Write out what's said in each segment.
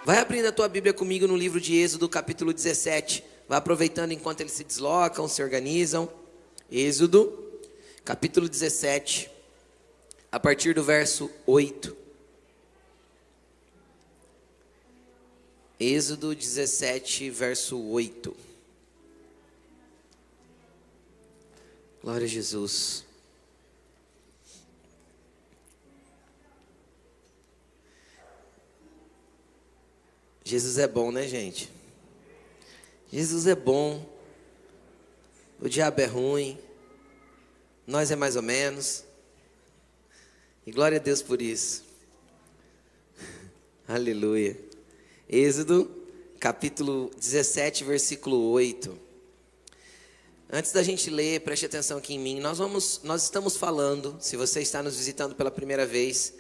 Vai abrindo a tua Bíblia comigo no livro de Êxodo, capítulo 17. Vai aproveitando enquanto eles se deslocam, se organizam. Êxodo, capítulo 17, a partir do verso 8. Êxodo 17, verso 8. Glória a Jesus. Jesus é bom, né, gente? Jesus é bom. O diabo é ruim. Nós é mais ou menos. E glória a Deus por isso. Aleluia. Êxodo, capítulo 17, versículo 8. Antes da gente ler, preste atenção aqui em mim. Nós estamos falando, se você está nos visitando pela primeira vez,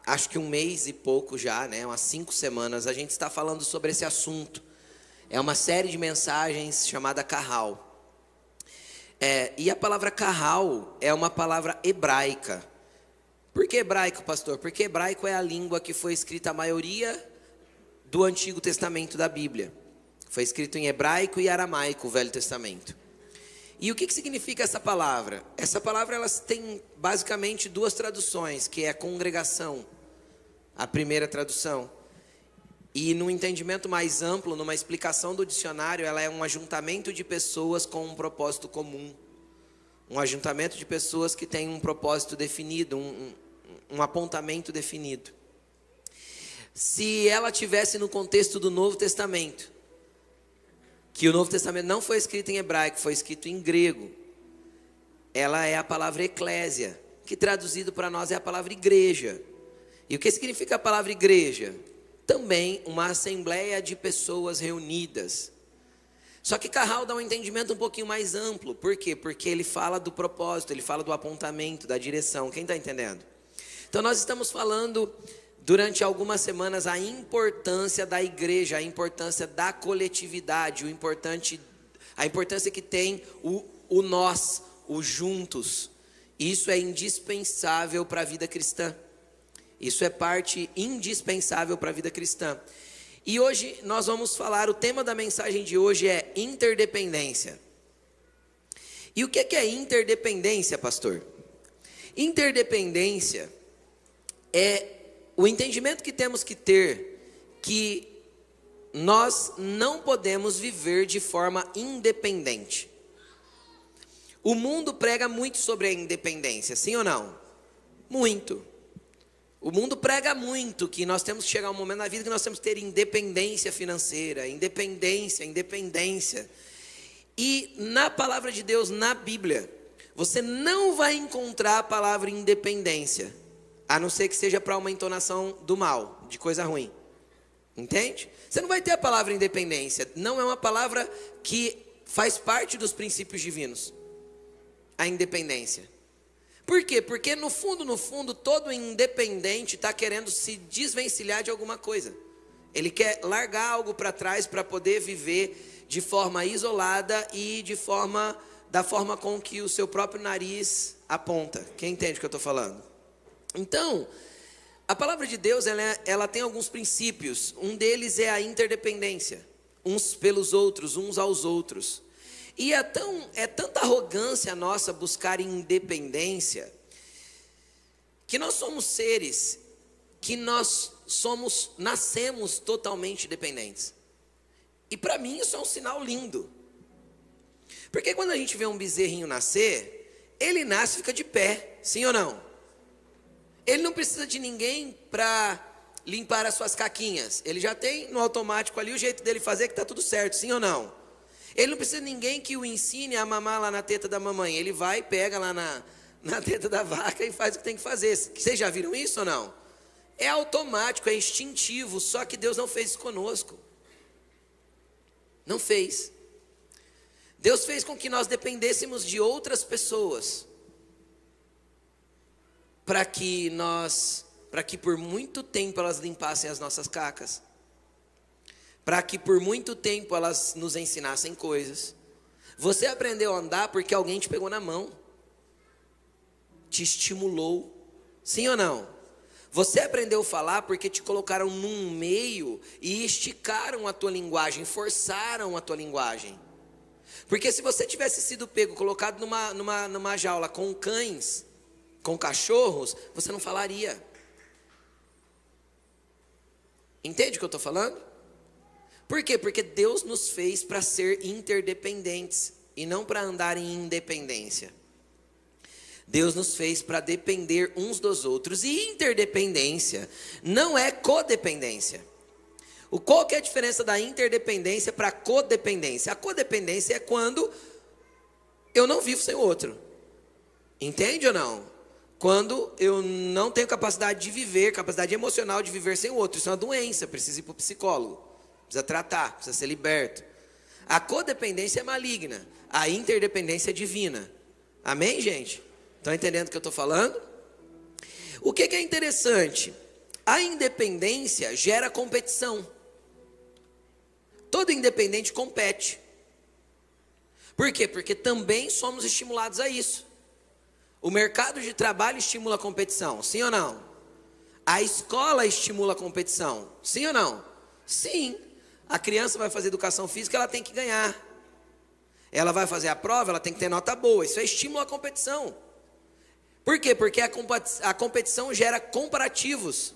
acho que um mês e pouco já, né? Umas 5 semanas, a gente está falando sobre esse assunto. É uma série de mensagens chamada Kahal. E a palavra Kahal é uma palavra hebraica. Por que hebraico, pastor? Porque hebraico é a língua que foi escrita a maioria do Antigo Testamento da Bíblia. Foi escrito em hebraico e aramaico o Velho Testamento. E o que significa essa palavra? Essa palavra ela tem basicamente 2 traduções, que é congregação, a primeira tradução. E no entendimento mais amplo, numa explicação do dicionário, ela é um ajuntamento de pessoas com um propósito comum. Um ajuntamento de pessoas que têm um propósito definido, um apontamento definido. Se ela tivesse no contexto do Novo Testamento, que o Novo Testamento não foi escrito em hebraico, foi escrito em grego, ela é a palavra eclésia, que traduzido para nós é a palavra igreja. E o que significa a palavra igreja? Também uma assembleia de pessoas reunidas. Só que Kahal dá um entendimento um pouquinho mais amplo. Por quê? Porque ele fala do propósito, ele fala do apontamento, da direção. Quem está entendendo? Então nós estamos falando durante algumas semanas a importância da igreja, a importância da coletividade, a importância que tem o nós, o juntos. Isso é indispensável para a vida cristã. Isso é parte indispensável para a vida cristã. E hoje nós vamos falar, o tema da mensagem de hoje é interdependência. E o que é interdependência, pastor? Interdependência é o entendimento que temos que ter que nós não podemos viver de forma independente. O mundo prega muito sobre a independência, sim ou não? Muito. O mundo prega muito que nós temos que chegar a um momento na vida que nós temos que ter independência financeira, independência. E na palavra de Deus, na Bíblia, você não vai encontrar a palavra independência, a não ser que seja para uma entonação do mal, de coisa ruim. Entende? Você não vai ter a palavra independência, não é uma palavra que faz parte dos princípios divinos, a independência. Por quê? Porque no fundo, todo independente está querendo se desvencilhar de alguma coisa. Ele quer largar algo para trás para poder viver de forma isolada e da forma com que o seu próprio nariz aponta. Quem entende o que eu estou falando? Então, a palavra de Deus ela tem alguns princípios. Um deles é a interdependência. Uns pelos outros, uns aos outros. E é tanta arrogância nossa buscar independência, que nós somos seres que nascemos totalmente dependentes. E para mim isso é um sinal lindo. Porque quando a gente vê um bezerrinho nascer, ele nasce e fica de pé, sim ou não? Ele não precisa de ninguém para limpar as suas caquinhas. Ele já tem no automático ali o jeito dele fazer que está tudo certo, sim ou não? Ele não precisa de ninguém que o ensine a mamar lá na teta da mamãe. Ele vai, pega lá na teta da vaca e faz o que tem que fazer. Vocês já viram isso ou não? É automático, é instintivo. Só que Deus não fez isso conosco. Não fez. Deus fez com que nós dependêssemos de outras pessoas. Para que por muito tempo elas limpassem as nossas cacas. Para que por muito tempo elas nos ensinassem coisas. Você aprendeu a andar porque alguém te pegou na mão, te estimulou, sim ou não? Você aprendeu a falar porque te colocaram num meio e esticaram a tua linguagem, forçaram a tua linguagem. Porque se você tivesse sido pego, colocado numa jaula com cães, com cachorros, você não falaria. Entende o que eu estou falando? Por quê? Porque Deus nos fez para ser interdependentes e não para andar em independência. Deus nos fez para depender uns dos outros. E interdependência não é codependência. Qual que é a diferença da interdependência para a codependência? A codependência é quando eu não vivo sem o outro. Entende ou não? Quando eu não tenho capacidade de viver, capacidade emocional de viver sem o outro. Isso é uma doença, precisa ir para o psicólogo. Precisa tratar, precisa ser liberto. A codependência é maligna. A interdependência é divina. Amém, gente? Estão entendendo o que eu estou falando? O que é interessante? A independência gera competição. Todo independente compete. Por quê? Porque também somos estimulados a isso. O mercado de trabalho estimula a competição, sim ou não? A escola estimula a competição, sim ou não? Sim. A criança vai fazer educação física, ela tem que ganhar. Ela vai fazer a prova, ela tem que ter nota boa. Isso é estímulo à competição. Por quê? Porque a competição gera comparativos.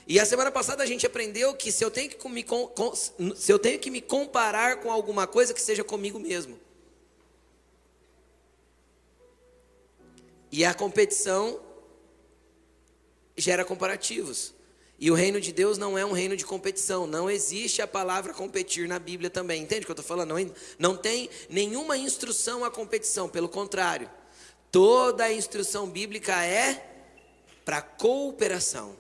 E a semana passada a gente aprendeu que se eu tenho que me comparar com alguma coisa, que seja comigo mesmo. E a competição gera comparativos. E o reino de Deus não é um reino de competição. Não existe a palavra competir na Bíblia também. Entende o que eu estou falando? Não tem nenhuma instrução à competição. Pelo contrário, toda a instrução bíblica é para cooperação.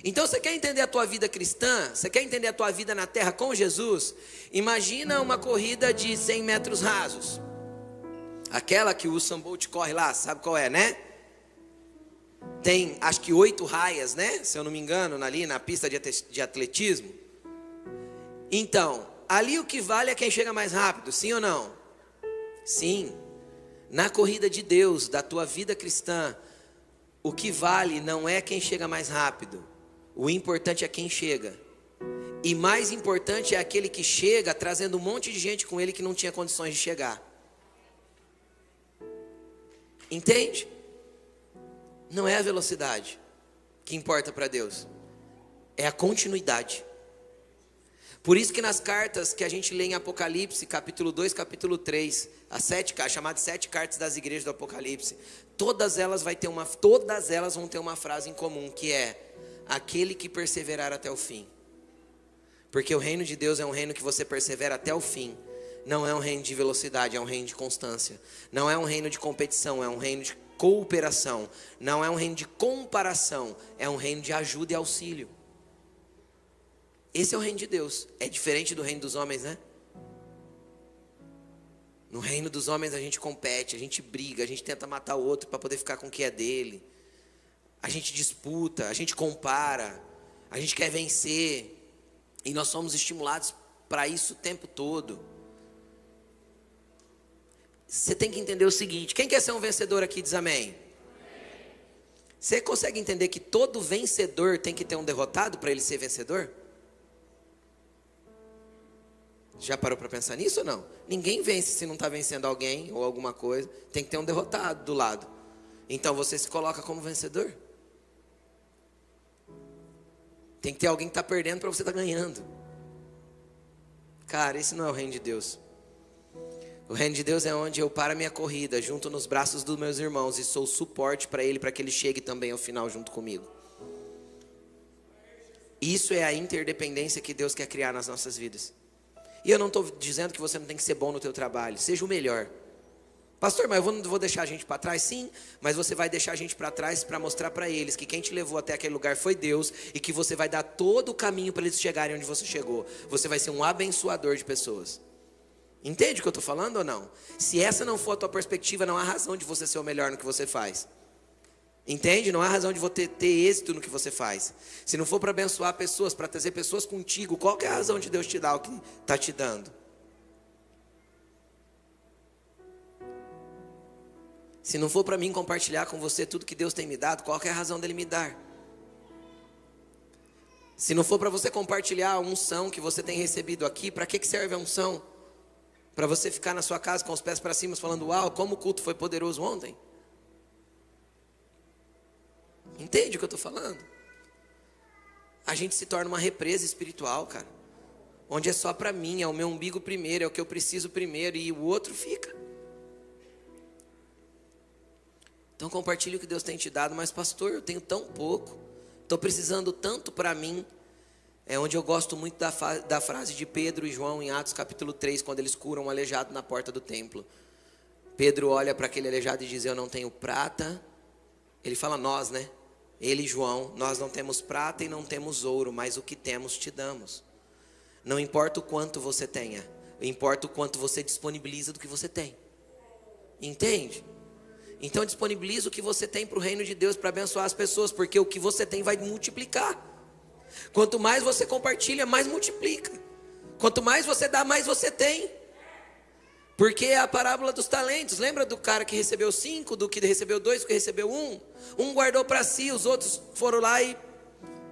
Então você quer entender a tua vida cristã? Você quer entender a tua vida na terra com Jesus? Imagina uma corrida de 100 metros rasos. Aquela que o Usain Bolt corre lá, sabe qual é, né? Tem, acho que 8 raias, né? Se eu não me engano, ali na pista de atletismo. Então, ali o que vale é quem chega mais rápido, sim ou não? Sim. Na corrida de Deus, da tua vida cristã, o que vale não é quem chega mais rápido. O importante é quem chega. E mais importante é aquele que chega trazendo um monte de gente com ele que não tinha condições de chegar. Entende? Não é a velocidade que importa para Deus. É a continuidade. Por isso que nas cartas que a gente lê em Apocalipse, capítulo 2, capítulo 3, as chamadas 7 cartas das igrejas do Apocalipse, todas elas vão ter uma frase em comum, que é: aquele que perseverar até o fim. Porque o reino de Deus é um reino que você persevera até o fim. Não é um reino de velocidade, é um reino de constância. Não é um reino de competição, é um reino de cooperação. Não é um reino de comparação, é um reino de ajuda e auxílio. Esse é o reino de Deus. É diferente do reino dos homens, né? No reino dos homens a gente compete, a gente briga, a gente tenta matar o outro para poder ficar com o que é dele. A gente disputa, a gente compara, a gente quer vencer. E nós somos estimulados para isso o tempo todo. Você tem que entender o seguinte: quem quer ser um vencedor aqui diz amém? Você consegue entender que todo vencedor tem que ter um derrotado para ele ser vencedor? Já parou para pensar nisso ou não? Ninguém vence se não está vencendo alguém ou alguma coisa. Tem que ter um derrotado do lado. Então você se coloca como vencedor. Tem que ter alguém que está perdendo para você estar ganhando. Cara, esse não é o reino de Deus. O reino de Deus é onde eu paro a minha corrida junto nos braços dos meus irmãos e sou suporte para ele, para que ele chegue também ao final junto comigo. Isso é a interdependência que Deus quer criar nas nossas vidas. E eu não estou dizendo que você não tem que ser bom no teu trabalho. Seja o melhor. Pastor, mas eu não vou deixar a gente para trás? Sim, mas você vai deixar a gente para trás para mostrar para eles que quem te levou até aquele lugar foi Deus. E que você vai dar todo o caminho para eles chegarem onde você chegou. Você vai ser um abençoador de pessoas. Entende o que eu estou falando ou não? Se essa não for a tua perspectiva, não há razão de você ser o melhor no que você faz. Entende? Não há razão de você ter êxito no que você faz. Se não for para abençoar pessoas, para trazer pessoas contigo, qual que é a razão de Deus te dar o que está te dando? Se não for para mim compartilhar com você tudo que Deus tem me dado, qual que é a razão dele me dar? Se não for para você compartilhar a unção que você tem recebido aqui, para que serve a unção? Para você ficar na sua casa com os pés para cima falando, uau, como o culto foi poderoso ontem? Entende o que eu estou falando? A gente se torna uma represa espiritual, cara. Onde é só para mim, é o meu umbigo primeiro, é o que eu preciso primeiro e o outro fica. Então compartilhe o que Deus tem te dado, mas pastor, eu tenho tão pouco, estou precisando tanto para mim. É onde eu gosto muito da frase de Pedro e João em Atos capítulo 3, quando eles curam um aleijado na porta do templo. Pedro olha para aquele aleijado e diz, eu não tenho prata. Ele fala nós, né? Ele e João, nós não temos prata e não temos ouro, mas o que temos te damos. Não importa o quanto você tenha, importa o quanto você disponibiliza do que você tem. Entende? Então disponibiliza o que você tem para o reino de Deus, para abençoar as pessoas, porque o que você tem vai multiplicar. Quanto mais você compartilha, mais multiplica. Quanto mais você dá, mais você tem. Porque é a parábola dos talentos. Lembra do cara que recebeu 5, do que recebeu 2, do que recebeu 1? Um guardou para si, os outros foram lá e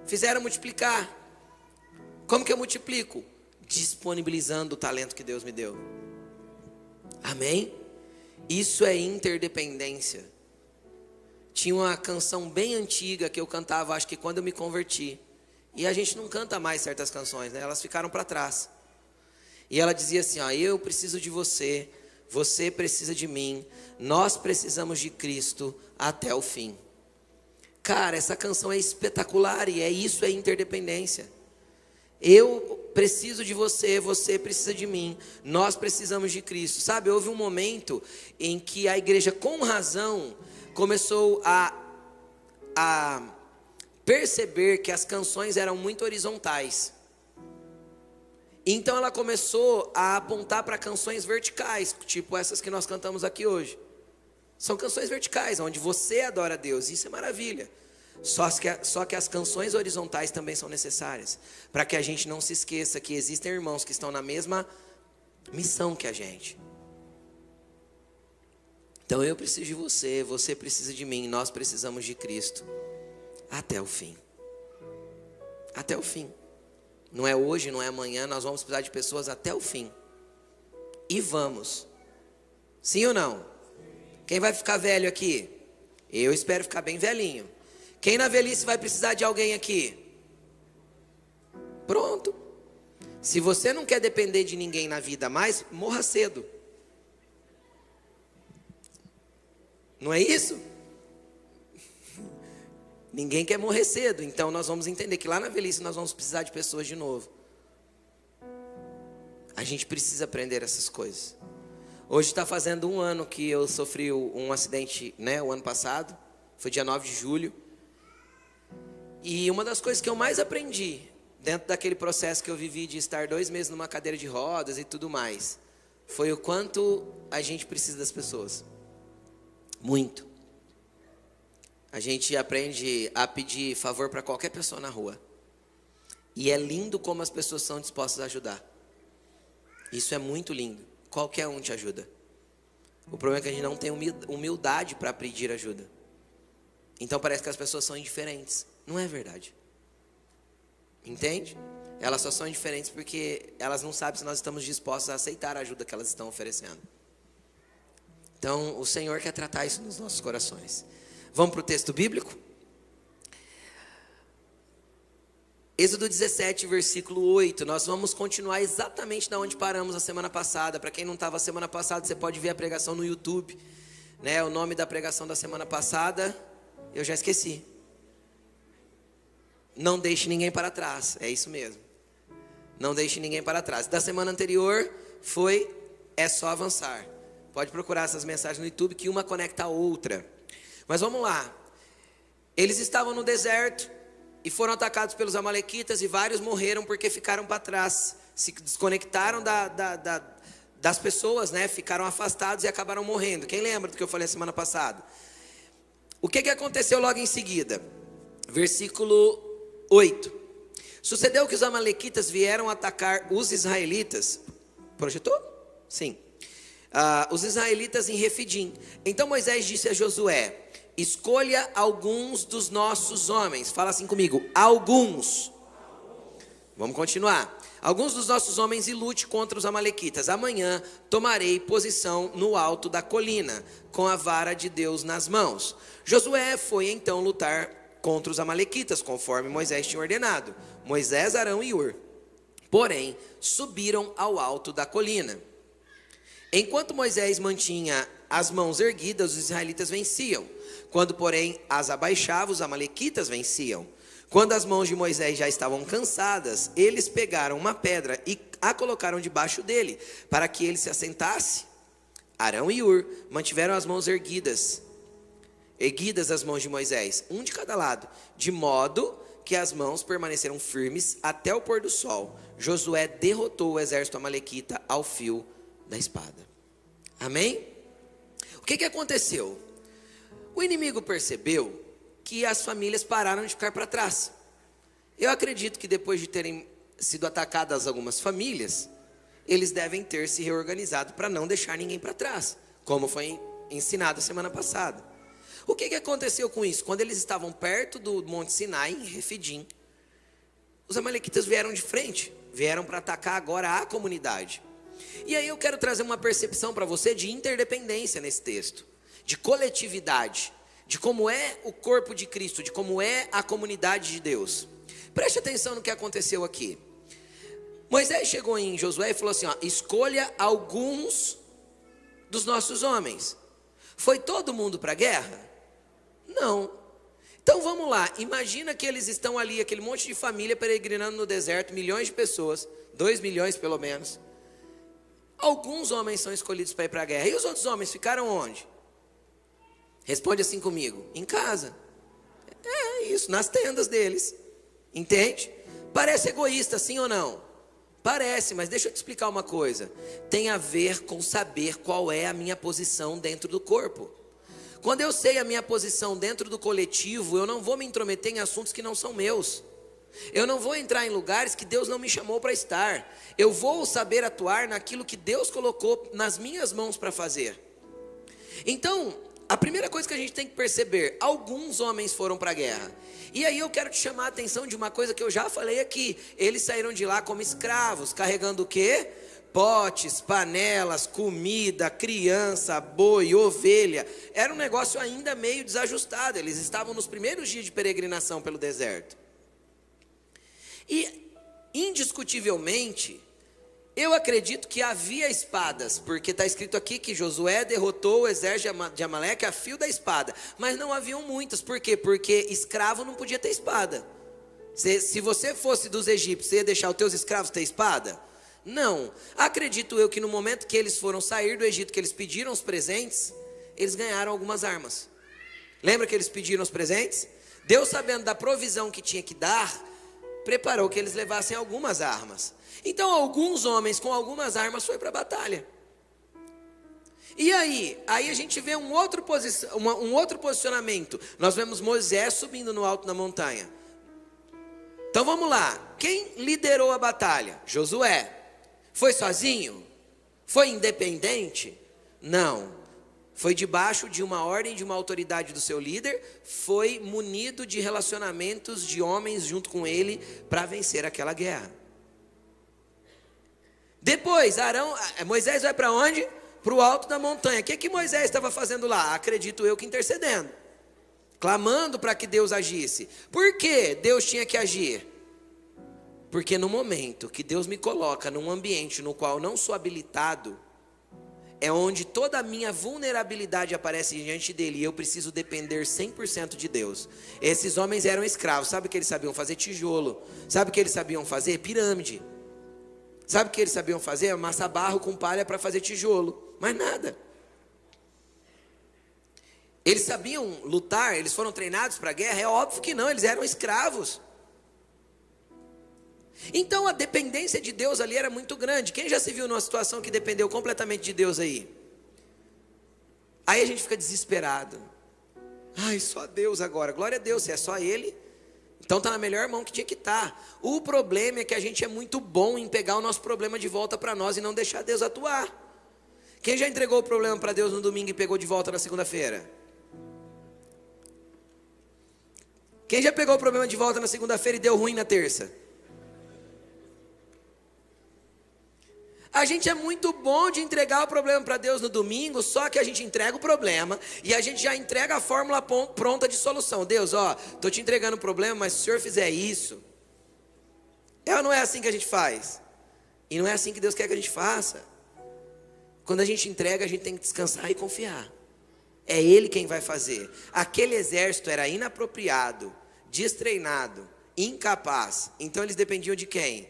fizeram multiplicar. Como que eu multiplico? Disponibilizando o talento que Deus me deu. Amém? Isso é interdependência. Tinha uma canção bem antiga que eu cantava, acho que quando eu me converti. E a gente não canta mais certas canções, né? Elas ficaram para trás. E ela dizia assim, ó, eu preciso de você, você precisa de mim, nós precisamos de Cristo até o fim. Cara, essa canção é espetacular e isso é interdependência. Eu preciso de você, você precisa de mim, nós precisamos de Cristo. Sabe, houve um momento em que a igreja, com razão, começou a perceber que as canções eram muito horizontais. Então ela começou a apontar para canções verticais, tipo essas que nós cantamos aqui hoje. São canções verticais, onde você adora a Deus, isso é maravilha. Só que as canções horizontais também são necessárias, para que a gente não se esqueça que existem irmãos que estão na mesma missão que a gente. Então eu preciso de você, você precisa de mim, nós precisamos de Cristo até o fim. Até o fim. Não é hoje, não é amanhã, nós vamos precisar de pessoas até o fim. E vamos. Sim ou não? Quem vai ficar velho aqui? Eu espero ficar bem velhinho. Quem na velhice vai precisar de alguém aqui? Pronto. Se você não quer depender de ninguém na vida mais, morra cedo. Não é isso? Ninguém quer morrer cedo, então nós vamos entender que lá na velhice nós vamos precisar de pessoas de novo. A gente precisa aprender essas coisas. Hoje está fazendo 1 ano que eu sofri um acidente, né, o ano passado, foi dia 9 de julho. E uma das coisas que eu mais aprendi, dentro daquele processo que eu vivi de estar 2 meses numa cadeira de rodas e tudo mais, foi o quanto a gente precisa das pessoas. Muito. A gente aprende a pedir favor para qualquer pessoa na rua. E é lindo como as pessoas são dispostas a ajudar. Isso é muito lindo. Qualquer um te ajuda. O problema é que a gente não tem humildade para pedir ajuda. Então parece que as pessoas são indiferentes. Não é verdade. Entende? Elas só são indiferentes porque elas não sabem se nós estamos dispostos a aceitar a ajuda que elas estão oferecendo. Então o Senhor quer tratar isso nos nossos corações. Vamos para o texto bíblico? Êxodo 17, versículo 8. Nós vamos continuar exatamente da onde paramos a semana passada. Para quem não estava a semana passada, você pode ver a pregação no YouTube, né? O nome da pregação da semana passada, eu já esqueci. Não deixe ninguém para trás. É isso mesmo. Não deixe ninguém para trás. Da semana anterior foi É Só Avançar. Pode procurar essas mensagens no YouTube que uma conecta a outra. Mas vamos lá. Eles estavam no deserto e foram atacados pelos amalequitas e vários morreram porque ficaram para trás. Se desconectaram das pessoas, né? Ficaram afastados e acabaram morrendo. Quem lembra do que eu falei a semana passada? O que aconteceu logo em seguida? Versículo 8. Sucedeu que os amalequitas vieram atacar os israelitas. Projetou? Sim. os israelitas em Refidim. Então Moisés disse a Josué: escolha alguns dos nossos homens. Fala assim comigo: alguns. Vamos continuar. Alguns dos nossos homens e lute contra os amalequitas. Amanhã tomarei posição no alto da colina, com a vara de Deus nas mãos. Josué foi então lutar contra os amalequitas, conforme Moisés tinha ordenado. Moisés, Arão e Hur, porém, subiram ao alto da colina. Enquanto Moisés mantinha as mãos erguidas, os israelitas venciam. Quando, porém, as abaixava, os amalequitas venciam. Quando as mãos de Moisés já estavam cansadas, eles pegaram uma pedra e a colocaram debaixo dele, para que ele se assentasse. Arão e Hur mantiveram as mãos erguidas as mãos de Moisés, um de cada lado, de modo que as mãos permaneceram firmes até o pôr do sol. Josué derrotou o exército amalequita ao fio da espada. Amém? O que aconteceu? O inimigo percebeu que as famílias pararam de ficar para trás. Eu acredito que depois de terem sido atacadas algumas famílias, eles devem ter se reorganizado para não deixar ninguém para trás, como foi ensinado semana passada. O que aconteceu com isso? Quando eles estavam perto do Monte Sinai, em Refidim, os amalequitas vieram de frente, vieram para atacar agora a comunidade. E aí eu quero trazer uma percepção para você de interdependência nesse texto, de coletividade, de como é o corpo de Cristo, de como é a comunidade de Deus. Preste atenção no que aconteceu aqui. Moisés chegou em Josué e falou assim: escolha alguns dos nossos homens. Foi todo mundo para a guerra? Não. Então vamos lá, imagina que eles estão ali, aquele monte de família peregrinando no deserto, milhões de pessoas, 2 milhões pelo menos. Alguns homens são escolhidos para ir para a guerra, e os outros homens ficaram onde? Responde assim comigo: em casa. É isso, nas tendas deles. Entende? Parece egoísta, sim ou não? Parece, mas deixa eu te explicar uma coisa. Tem a ver com saber qual é a minha posição dentro do corpo. Quando eu sei a minha posição dentro do coletivo, eu não vou me intrometer em assuntos que não são meus. Eu não vou entrar em lugares que Deus não me chamou para estar. Eu vou saber atuar naquilo que Deus colocou nas minhas mãos para fazer. Então, a primeira coisa que a gente tem que perceber: alguns homens foram para a guerra. E aí eu quero te chamar a atenção de uma coisa que eu já falei aqui. Eles saíram de lá como escravos, carregando o quê? Potes, panelas, comida, criança, boi, ovelha. Era um negócio ainda meio desajustado. Eles estavam nos primeiros dias de peregrinação pelo deserto. E, indiscutivelmente, eu acredito que havia espadas, porque está escrito aqui que Josué derrotou o exército de Amaleque a fio da espada. Mas não haviam muitas. Por quê? Porque escravo não podia ter espada. Se você fosse dos egípcios, você ia deixar os teus escravos ter espada? Não. Acredito eu que no momento que eles foram sair do Egito, que eles pediram os presentes, eles ganharam algumas armas. Lembra que eles pediram os presentes? Deus, sabendo da provisão que tinha que dar, preparou que eles levassem algumas armas. Então alguns homens com algumas armas foram para a batalha. E aí a gente vê um outro posicionamento. Nós vemos Moisés subindo no alto da montanha. Então vamos lá. Quem liderou a batalha? Josué. Foi sozinho? Foi independente? Não. Foi debaixo de uma ordem, de uma autoridade do seu líder. Foi munido de relacionamentos de homens junto com ele para vencer aquela guerra. Depois, Moisés vai para onde? Para o alto da montanha. O que Moisés estava fazendo lá? Acredito eu que intercedendo. Clamando para que Deus agisse. Por que Deus tinha que agir? Porque no momento que Deus me coloca num ambiente no qual eu não sou habilitado, é onde toda a minha vulnerabilidade aparece diante dele, e eu preciso depender 100% de Deus. Esses homens eram escravos. Sabe o que eles sabiam fazer? Tijolo. Sabe o que eles sabiam fazer? Pirâmide. Sabe o que eles sabiam fazer? Amassar barro com palha para fazer tijolo. Mais nada. Eles sabiam lutar? Eles foram treinados para a guerra? É óbvio que não, eles eram escravos. Então a dependência de Deus ali era muito grande. Quem já se viu numa situação que dependeu completamente de Deus aí? Aí a gente fica desesperado. Ai, só Deus agora. Glória a Deus, se é só Ele, então está na melhor mão que tinha que estar. O problema é que a gente é muito bom em pegar o nosso problema de volta para nós e não deixar Deus atuar. Quem já entregou o problema para Deus no domingo e pegou de volta na segunda-feira? Quem já pegou o problema de volta na segunda-feira e deu ruim na terça? A gente é muito bom de entregar o problema para Deus no domingo, só que a gente entrega o problema e a gente já entrega a fórmula pronta de solução. Deus, estou te entregando o problema, mas se o Senhor fizer isso... É ou não é assim que a gente faz? E não é assim que Deus quer que a gente faça. Quando a gente entrega, a gente tem que descansar e confiar. É Ele quem vai fazer. Aquele exército era inapropriado, destreinado, incapaz. Então eles dependiam de quem?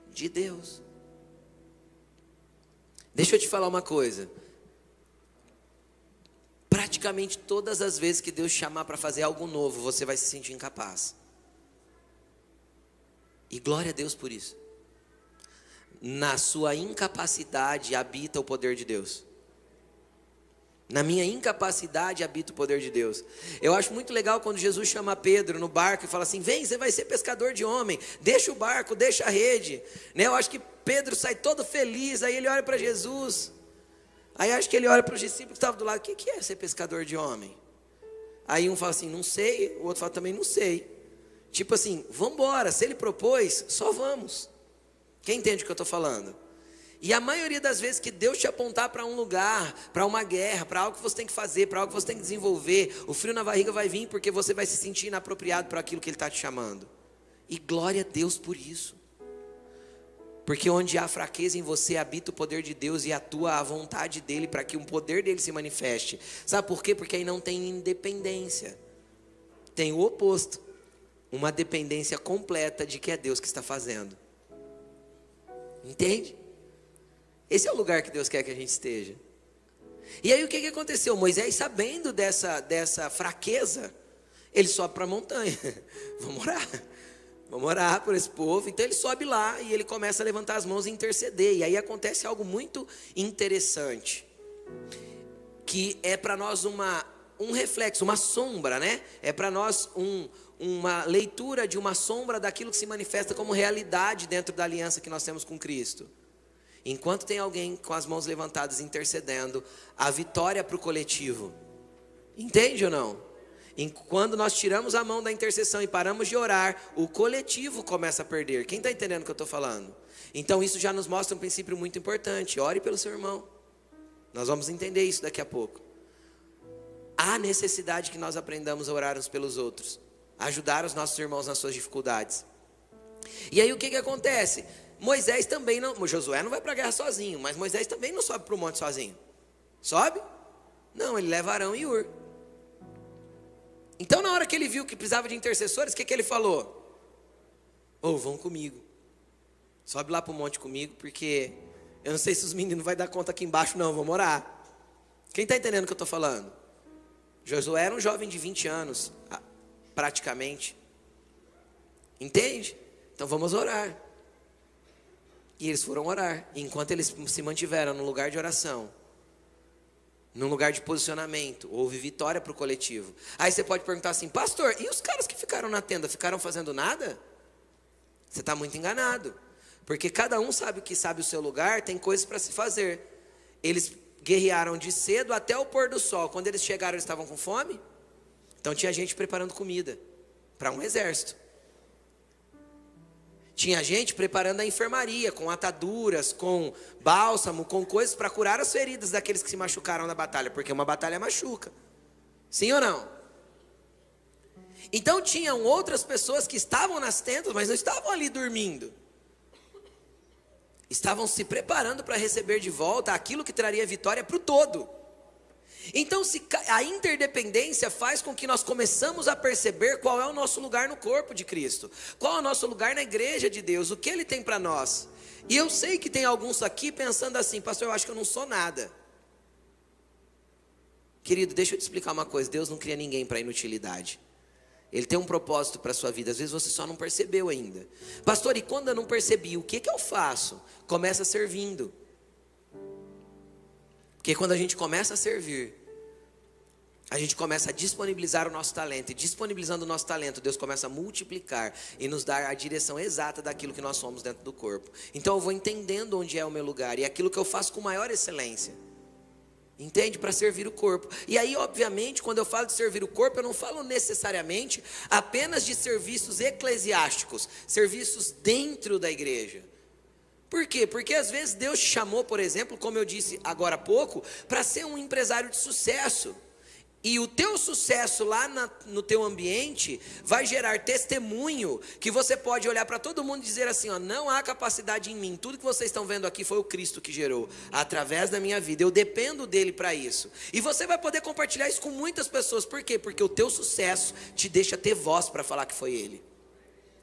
De Deus. Deixa eu te falar uma coisa. Praticamente todas as vezes que Deus chamar para fazer algo novo, você vai se sentir incapaz. E glória a Deus por isso. Na sua incapacidade habita o poder de Deus. Na minha incapacidade habita o poder de Deus. Eu acho muito legal quando Jesus chama Pedro no barco e fala assim: vem, você vai ser pescador de homem. Deixa o barco, deixa a rede. Eu acho que Pedro sai todo feliz. Aí ele olha para Jesus. Aí acho que ele olha para os discípulos que estavam do lado: o que é ser pescador de homem? Aí um fala assim: não sei. O outro fala também: não sei. Tipo assim, vamos embora. Se ele propôs, só vamos. Quem entende o que eu estou falando? E a maioria das vezes que Deus te apontar para um lugar, para uma guerra, para algo que você tem que fazer, para algo que você tem que desenvolver, o frio na barriga vai vir porque você vai se sentir inapropriado para aquilo que Ele está te chamando. E glória a Deus por isso. Porque onde há fraqueza em você, habita o poder de Deus e atua a vontade dEle para que o poder dEle se manifeste. Sabe por quê? Porque aí não tem independência. Tem o oposto. Uma dependência completa de que é Deus que está fazendo. Entende? Esse é o lugar que Deus quer que a gente esteja. E aí o que aconteceu? Moisés, sabendo dessa fraqueza, ele sobe para a montanha. Vamos orar por esse povo. Então ele sobe lá e ele começa a levantar as mãos e interceder. E aí acontece algo muito interessante, que é para nós um reflexo, uma sombra, né? É para nós uma leitura de uma sombra daquilo que se manifesta como realidade dentro da aliança que nós temos com Cristo. Enquanto tem alguém com as mãos levantadas intercedendo, a vitória para o coletivo. Entende ou não? Quando nós tiramos a mão da intercessão e paramos de orar, o coletivo começa a perder. Quem está entendendo o que eu estou falando? Então isso já nos mostra um princípio muito importante. Ore pelo seu irmão. Nós vamos entender isso daqui a pouco. Há necessidade que nós aprendamos a orar uns pelos outros. Ajudar os nossos irmãos nas suas dificuldades. E aí o que acontece? Moisés também não... Josué não vai para a guerra sozinho, mas Moisés também não sobe para o monte sozinho. Sobe? Não, ele leva Arão e Hur. Então na hora que ele viu que precisava de intercessores, o que ele falou? Vão comigo. Sobe lá para o monte comigo, porque eu não sei se os meninos vão dar conta aqui embaixo não, vamos orar. Quem está entendendo o que eu estou falando? Josué era um jovem de 20 anos, praticamente. Entende? Então vamos orar. E eles foram orar. E enquanto eles se mantiveram no lugar de oração, num lugar de posicionamento, houve vitória para o coletivo. Aí você pode perguntar assim: pastor, e os caras que ficaram na tenda, ficaram fazendo nada? Você está muito enganado. Porque cada um sabe que sabe o seu lugar, tem coisas para se fazer. Eles guerrearam de cedo até o pôr do sol. Quando eles chegaram, eles estavam com fome? Então tinha gente preparando comida para um exército. Tinha gente preparando a enfermaria, com ataduras, com bálsamo, com coisas para curar as feridas daqueles que se machucaram na batalha, porque uma batalha machuca. Sim ou não? Então tinham outras pessoas que estavam nas tendas, mas não estavam ali dormindo. Estavam se preparando para receber de volta aquilo que traria vitória para o todo. Então a interdependência faz com que nós começamos a perceber qual é o nosso lugar no corpo de Cristo. Qual é o nosso lugar na igreja de Deus, o que Ele tem para nós. E eu sei que tem alguns aqui pensando assim: pastor, eu acho que eu não sou nada. Querido, deixa eu te explicar uma coisa: Deus não cria ninguém para inutilidade. Ele tem um propósito para a sua vida. Às vezes você só não percebeu ainda. Pastor, e quando eu não percebi, o que eu faço? Começa servindo. Porque quando a gente começa a servir, a gente começa a disponibilizar o nosso talento. E disponibilizando o nosso talento, Deus começa a multiplicar e nos dar a direção exata daquilo que nós somos dentro do corpo. Então eu vou entendendo onde é o meu lugar e aquilo que eu faço com maior excelência. Entende? Para servir o corpo. E aí, obviamente, quando eu falo de servir o corpo, eu não falo necessariamente apenas de serviços eclesiásticos, serviços dentro da igreja. Por quê? Porque às vezes Deus te chamou, por exemplo, como eu disse agora há pouco, para ser um empresário de sucesso. E o teu sucesso lá no teu ambiente vai gerar testemunho que você pode olhar para todo mundo e dizer assim, ó, não há capacidade em mim, tudo que vocês estão vendo aqui foi o Cristo que gerou, através da minha vida, eu dependo dele para isso. E você vai poder compartilhar isso com muitas pessoas, por quê? Porque o teu sucesso te deixa ter voz para falar que foi ele.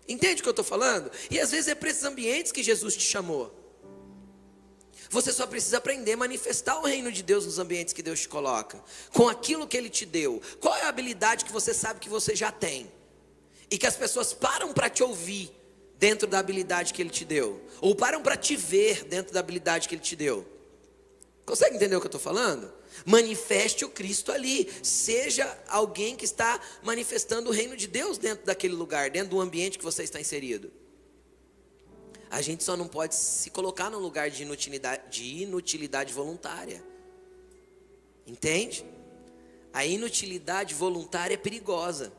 Entende o que eu estou falando? E às vezes é para esses ambientes que Jesus te chamou. Você só precisa aprender a manifestar o reino de Deus nos ambientes que Deus te coloca, com aquilo que Ele te deu. Qual é a habilidade que você sabe que você já tem? E que as pessoas param para te ouvir dentro da habilidade que Ele te deu, ou param para te ver dentro da habilidade que Ele te deu. Consegue entender o que eu estou falando? Manifeste o Cristo ali, seja alguém que está manifestando o reino de Deus dentro daquele lugar, dentro do ambiente que você está inserido. A gente só não pode se colocar num lugar de inutilidade voluntária. Entende? A inutilidade voluntária é perigosa.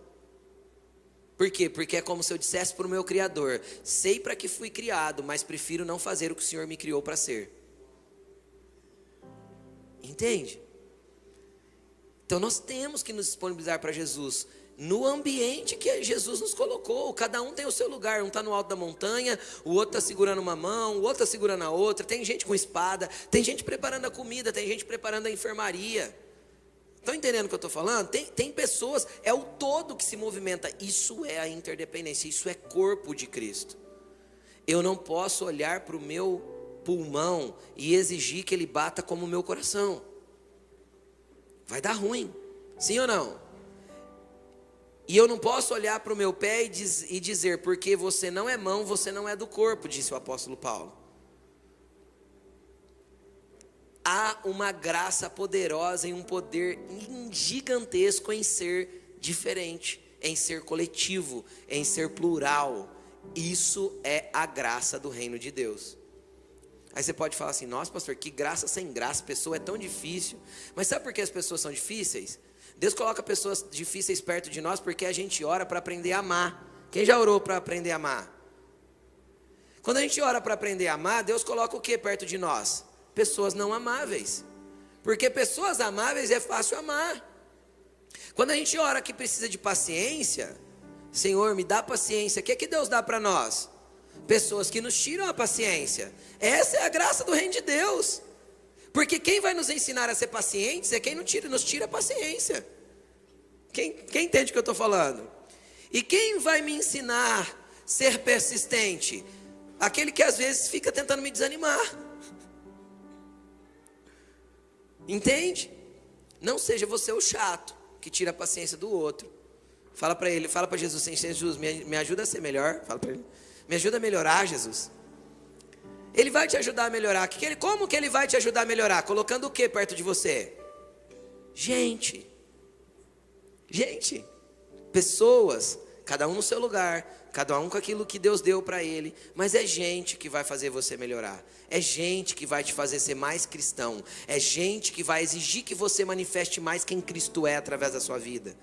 Por quê? Porque é como se eu dissesse para o meu Criador, sei para que fui criado, mas prefiro não fazer o que o Senhor me criou para ser. Entende? Então nós temos que nos disponibilizar para Jesus no ambiente que Jesus nos colocou. Cada um tem o seu lugar, um está no alto da montanha, o outro está segurando uma mão, o outro está segurando a outra, tem gente com espada, tem gente preparando a comida, tem gente preparando a enfermaria. Estão entendendo o que eu estou falando? Tem pessoas, é o todo que se movimenta. Isso é a interdependência, isso é corpo de Cristo. Eu não posso olhar para o meu pulmão e exigir que ele bata como o meu coração. Vai dar ruim, sim ou não? E eu não posso olhar para o meu pé e dizer, porque você não é mão, você não é do corpo, disse o apóstolo Paulo. Há uma graça poderosa e um poder gigantesco em ser diferente, em ser coletivo, em ser plural. Isso é a graça do reino de Deus. Aí você pode falar assim, nossa pastor, que graça sem graça, pessoa é tão difícil. Mas sabe por que as pessoas são difíceis? Deus coloca pessoas difíceis perto de nós porque a gente ora para aprender a amar. Quem já orou para aprender a amar? Quando a gente ora para aprender a amar, Deus coloca o que perto de nós? Pessoas não amáveis. Porque pessoas amáveis é fácil amar. Quando a gente ora que precisa de paciência, Senhor, me dá paciência. O que Deus dá para nós? Pessoas que nos tiram a paciência. Essa é a graça do reino de Deus. Porque quem vai nos ensinar a ser pacientes é quem nos tira a paciência. Quem entende o que eu estou falando? E quem vai me ensinar a ser persistente? Aquele que às vezes fica tentando me desanimar. Entende? Não seja você o chato que tira a paciência do outro. Fala para ele, fala para Jesus, Jesus, me ajuda a ser melhor. Fala para ele, me ajuda a melhorar, Jesus. Ele vai te ajudar a melhorar. Como que ele vai te ajudar a melhorar? Colocando o que perto de você? Gente, pessoas, cada um no seu lugar, cada um com aquilo que Deus deu para ele, mas é gente que vai fazer você melhorar, é gente que vai te fazer ser mais cristão, é gente que vai exigir que você manifeste mais quem Cristo é através da sua vida.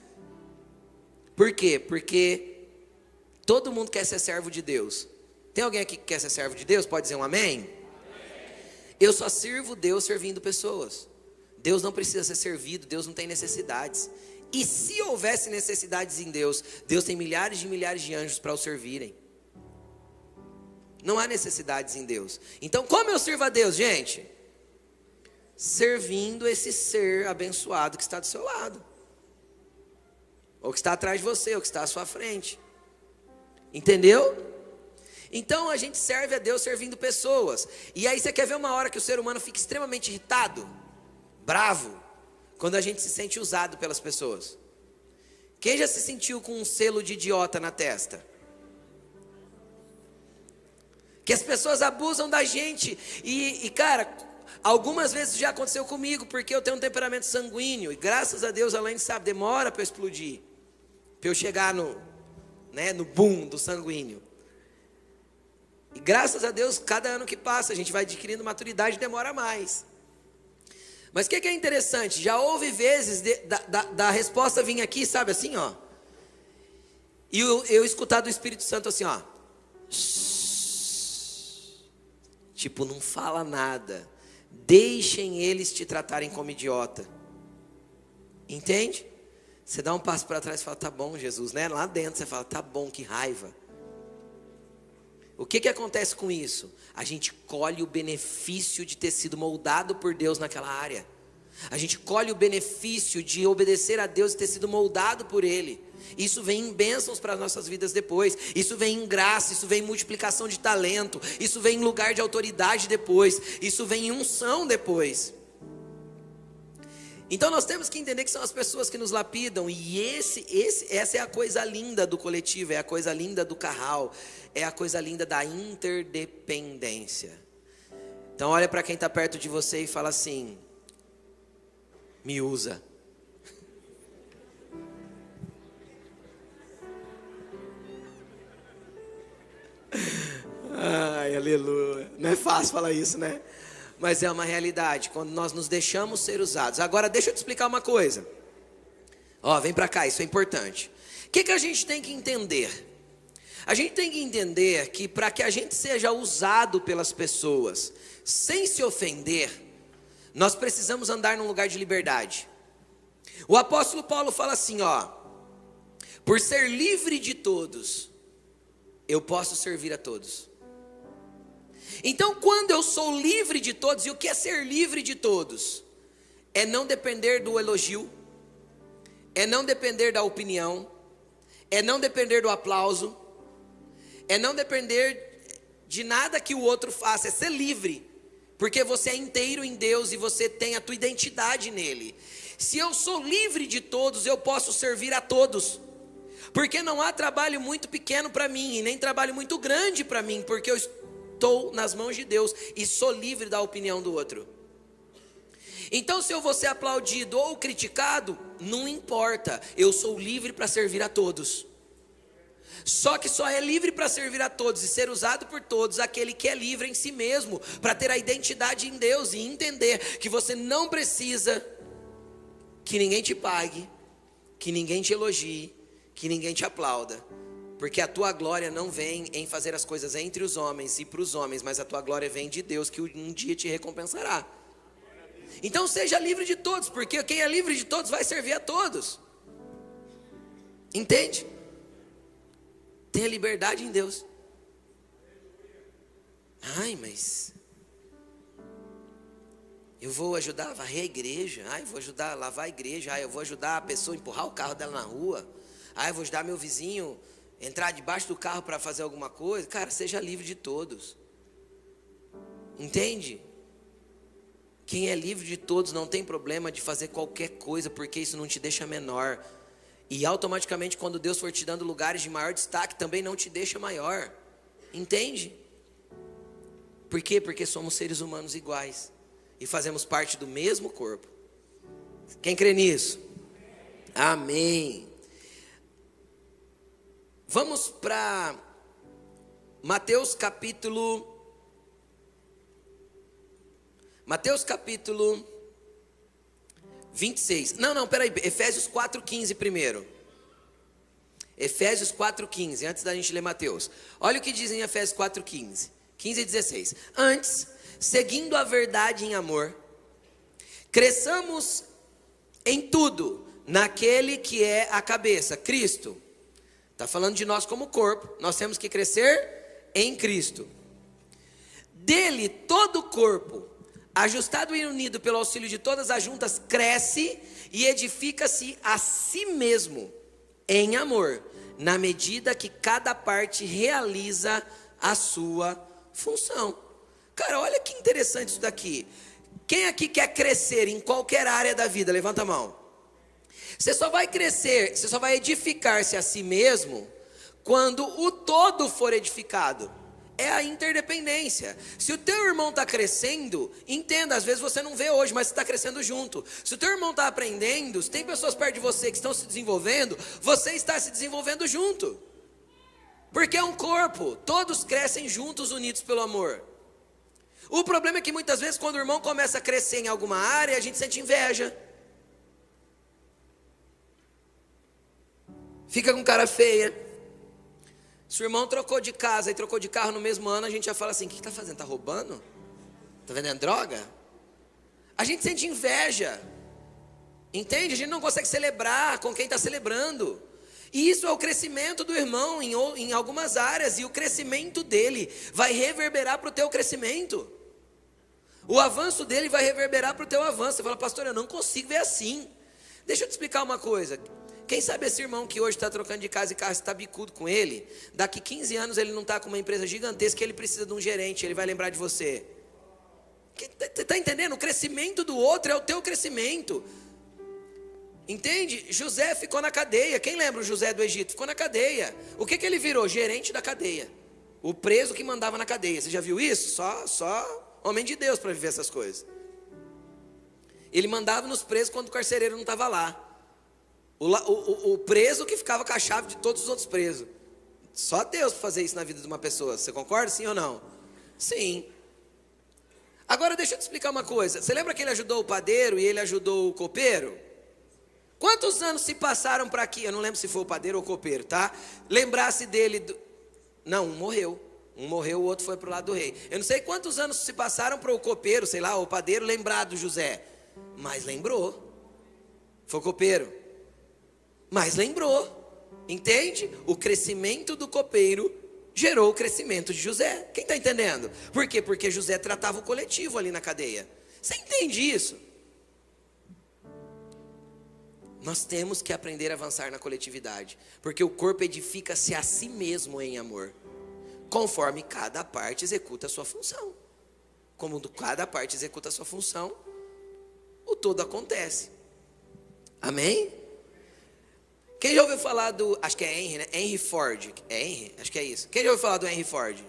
Por quê? Porque todo mundo quer ser servo de Deus. Tem alguém aqui que quer ser servo de Deus? Pode dizer um amém? Amém. Eu só sirvo Deus servindo pessoas. Deus não precisa ser servido, Deus não tem necessidades. E se houvesse necessidades em Deus, Deus tem milhares de anjos para o servirem. Não há necessidades em Deus. Então como eu sirvo a Deus, gente? Servindo esse ser abençoado que está do seu lado. Ou que está atrás de você, ou que está à sua frente. Entendeu? Então a gente serve a Deus servindo pessoas. E aí você quer ver uma hora que o ser humano fica extremamente irritado, bravo, quando a gente se sente usado pelas pessoas. Quem já se sentiu com um selo de idiota na testa? Que as pessoas abusam da gente. E cara, algumas vezes já aconteceu comigo, porque eu tenho um temperamento sanguíneo. E graças a Deus, além de saber, demora para eu explodir, para eu chegar no boom do sanguíneo. E graças a Deus, cada ano que passa, a gente vai adquirindo maturidade e demora mais. Mas o que é interessante? Já houve vezes da resposta vir aqui, sabe assim, ó. E eu escutar do Espírito Santo assim, ó. Tipo, não fala nada. Deixem eles te tratarem como idiota. Entende? Você dá um passo para trás e fala, tá bom, Jesus, né? Lá dentro você fala, tá bom, que raiva. O que acontece com isso? A gente colhe o benefício de ter sido moldado por Deus naquela área. A gente colhe o benefício de obedecer a Deus e ter sido moldado por Ele. Isso vem em bênçãos para as nossas vidas depois. Isso vem em graça, isso vem em multiplicação de talento. Isso vem em lugar de autoridade depois. Isso vem em unção depois. Então nós temos que entender que são as pessoas que nos lapidam. E essa é a coisa linda do coletivo, é a coisa linda do Carral, é a coisa linda da interdependência. Então olha para quem está perto de você e fala assim: me usa. Ai, aleluia. Não é fácil falar isso, né? Mas é uma realidade, quando nós nos deixamos ser usados. Agora deixa eu te explicar uma coisa. Ó, vem pra cá, isso é importante. O que a gente tem que entender? A gente tem que entender que para que a gente seja usado pelas pessoas, sem se ofender, nós precisamos andar num lugar de liberdade. O apóstolo Paulo fala assim, ó: por ser livre de todos, eu posso servir a todos. Então, quando eu sou livre de todos, e o que é ser livre de todos? É não depender do elogio, é não depender da opinião, é não depender do aplauso, é não depender de nada que o outro faça, é ser livre, porque você é inteiro em Deus e você tem a tua identidade nele. Se eu sou livre de todos, eu posso servir a todos, porque não há trabalho muito pequeno para mim, e nem trabalho muito grande para mim, porque eu estou nas mãos de Deus e sou livre da opinião do outro. Então, se eu vou ser aplaudido ou criticado, não importa, eu sou livre para servir a todos. Só que só é livre para servir a todos e ser usado por todos aquele que é livre em si mesmo, para ter a identidade em Deus e entender que você não precisa que ninguém te pague, que ninguém te elogie, que ninguém te aplauda. Porque a tua glória não vem em fazer as coisas entre os homens e para os homens, mas a tua glória vem de Deus, que um dia te recompensará. Então seja livre de todos, porque quem é livre de todos vai servir a todos. Entende? Tenha liberdade em Deus. Ai, mas eu vou ajudar a varrer a igreja. Ai, eu vou ajudar a lavar a igreja. Ai, eu vou ajudar a pessoa a empurrar o carro dela na rua. Ai, eu vou ajudar meu vizinho entrar debaixo do carro para fazer alguma coisa. Cara, seja livre de todos. Entende? Quem é livre de todos não tem problema de fazer qualquer coisa, porque isso não te deixa menor. E automaticamente, quando Deus for te dando lugares de maior destaque, também não te deixa maior. Entende? Por quê? Porque somos seres humanos iguais e fazemos parte do mesmo corpo. Quem crê nisso? Amém. Vamos para Mateus capítulo 26. Não, peraí, Efésios 4,15 primeiro. Efésios 4,15, antes da gente ler Mateus. Olha o que diz em Efésios 4,15, 15 e 16. Antes, seguindo a verdade em amor, cresçamos em tudo naquele que é a cabeça, Cristo. Está falando de nós como corpo. Nós temos que crescer em Cristo. Dele todo o corpo, ajustado e unido pelo auxílio de todas as juntas, cresce e edifica-se a si mesmo em amor, na medida que cada parte realiza a sua função. Cara, olha que interessante isso daqui. Quem aqui quer crescer em qualquer área da vida? Levanta a mão. Você só vai crescer, você só vai edificar-se a si mesmo quando o todo for edificado. É a interdependência. Se o teu irmão está crescendo, entenda, às vezes você não vê hoje, mas você está crescendo junto. Se o teu irmão está aprendendo, se tem pessoas perto de você que estão se desenvolvendo, você está se desenvolvendo junto. Porque é um corpo, todos crescem juntos, unidos pelo amor. O problema é que muitas vezes quando o irmão começa a crescer em alguma área, a gente sente inveja. Fica com cara feia. Se o irmão trocou de casa e trocou de carro no mesmo ano, a gente já fala assim: o que está fazendo? Está roubando? Está vendendo droga? A gente sente inveja. Entende? A gente não consegue celebrar com quem está celebrando. E isso é o crescimento do irmão em algumas áreas. E o crescimento dele vai reverberar para o teu crescimento. O avanço dele vai reverberar para o teu avanço. Você fala: pastor, eu não consigo ver assim. Deixa eu te explicar uma coisa. Quem sabe esse irmão que hoje está trocando de casa e carro, está bicudo com ele, daqui 15 anos ele não está com uma empresa gigantesca, ele precisa de um gerente, ele vai lembrar de você. Está entendendo? O crescimento do outro é o teu crescimento. Entende? José ficou na cadeia. Quem lembra o José do Egito? Ficou na cadeia. O que ele virou? Gerente da cadeia. O preso que mandava na cadeia. Você já viu isso? Só homem de Deus para viver essas coisas. Ele mandava nos presos quando o carcereiro não estava lá. O preso que ficava com a chave de todos os outros presos. Só Deus para fazer isso na vida de uma pessoa. Você concorda, sim ou não? Sim. Agora deixa eu te explicar uma coisa. Você lembra que ele ajudou o padeiro e ele ajudou o copeiro? Quantos anos se passaram para que, eu não lembro se foi o padeiro ou o copeiro, tá? Lembrasse dele, não, um morreu, o outro foi para o lado do rei. Eu não sei quantos anos se passaram para o copeiro, sei lá, o padeiro lembrar do José. Mas lembrou. Foi o copeiro. Mas lembrou, entende? O crescimento do copeiro gerou o crescimento de José. Quem está entendendo? Por quê? Porque José tratava o coletivo ali na cadeia. Você entende isso? Nós temos que aprender a avançar na coletividade, porque o corpo edifica-se a si mesmo em amor, conforme cada parte executa a sua função. Como cada parte executa a sua função, o todo acontece. Amém? Quem já ouviu falar do, acho que é Henry, né? Henry Ford. É Henry? Acho que é isso. Quem já ouviu falar do Henry Ford?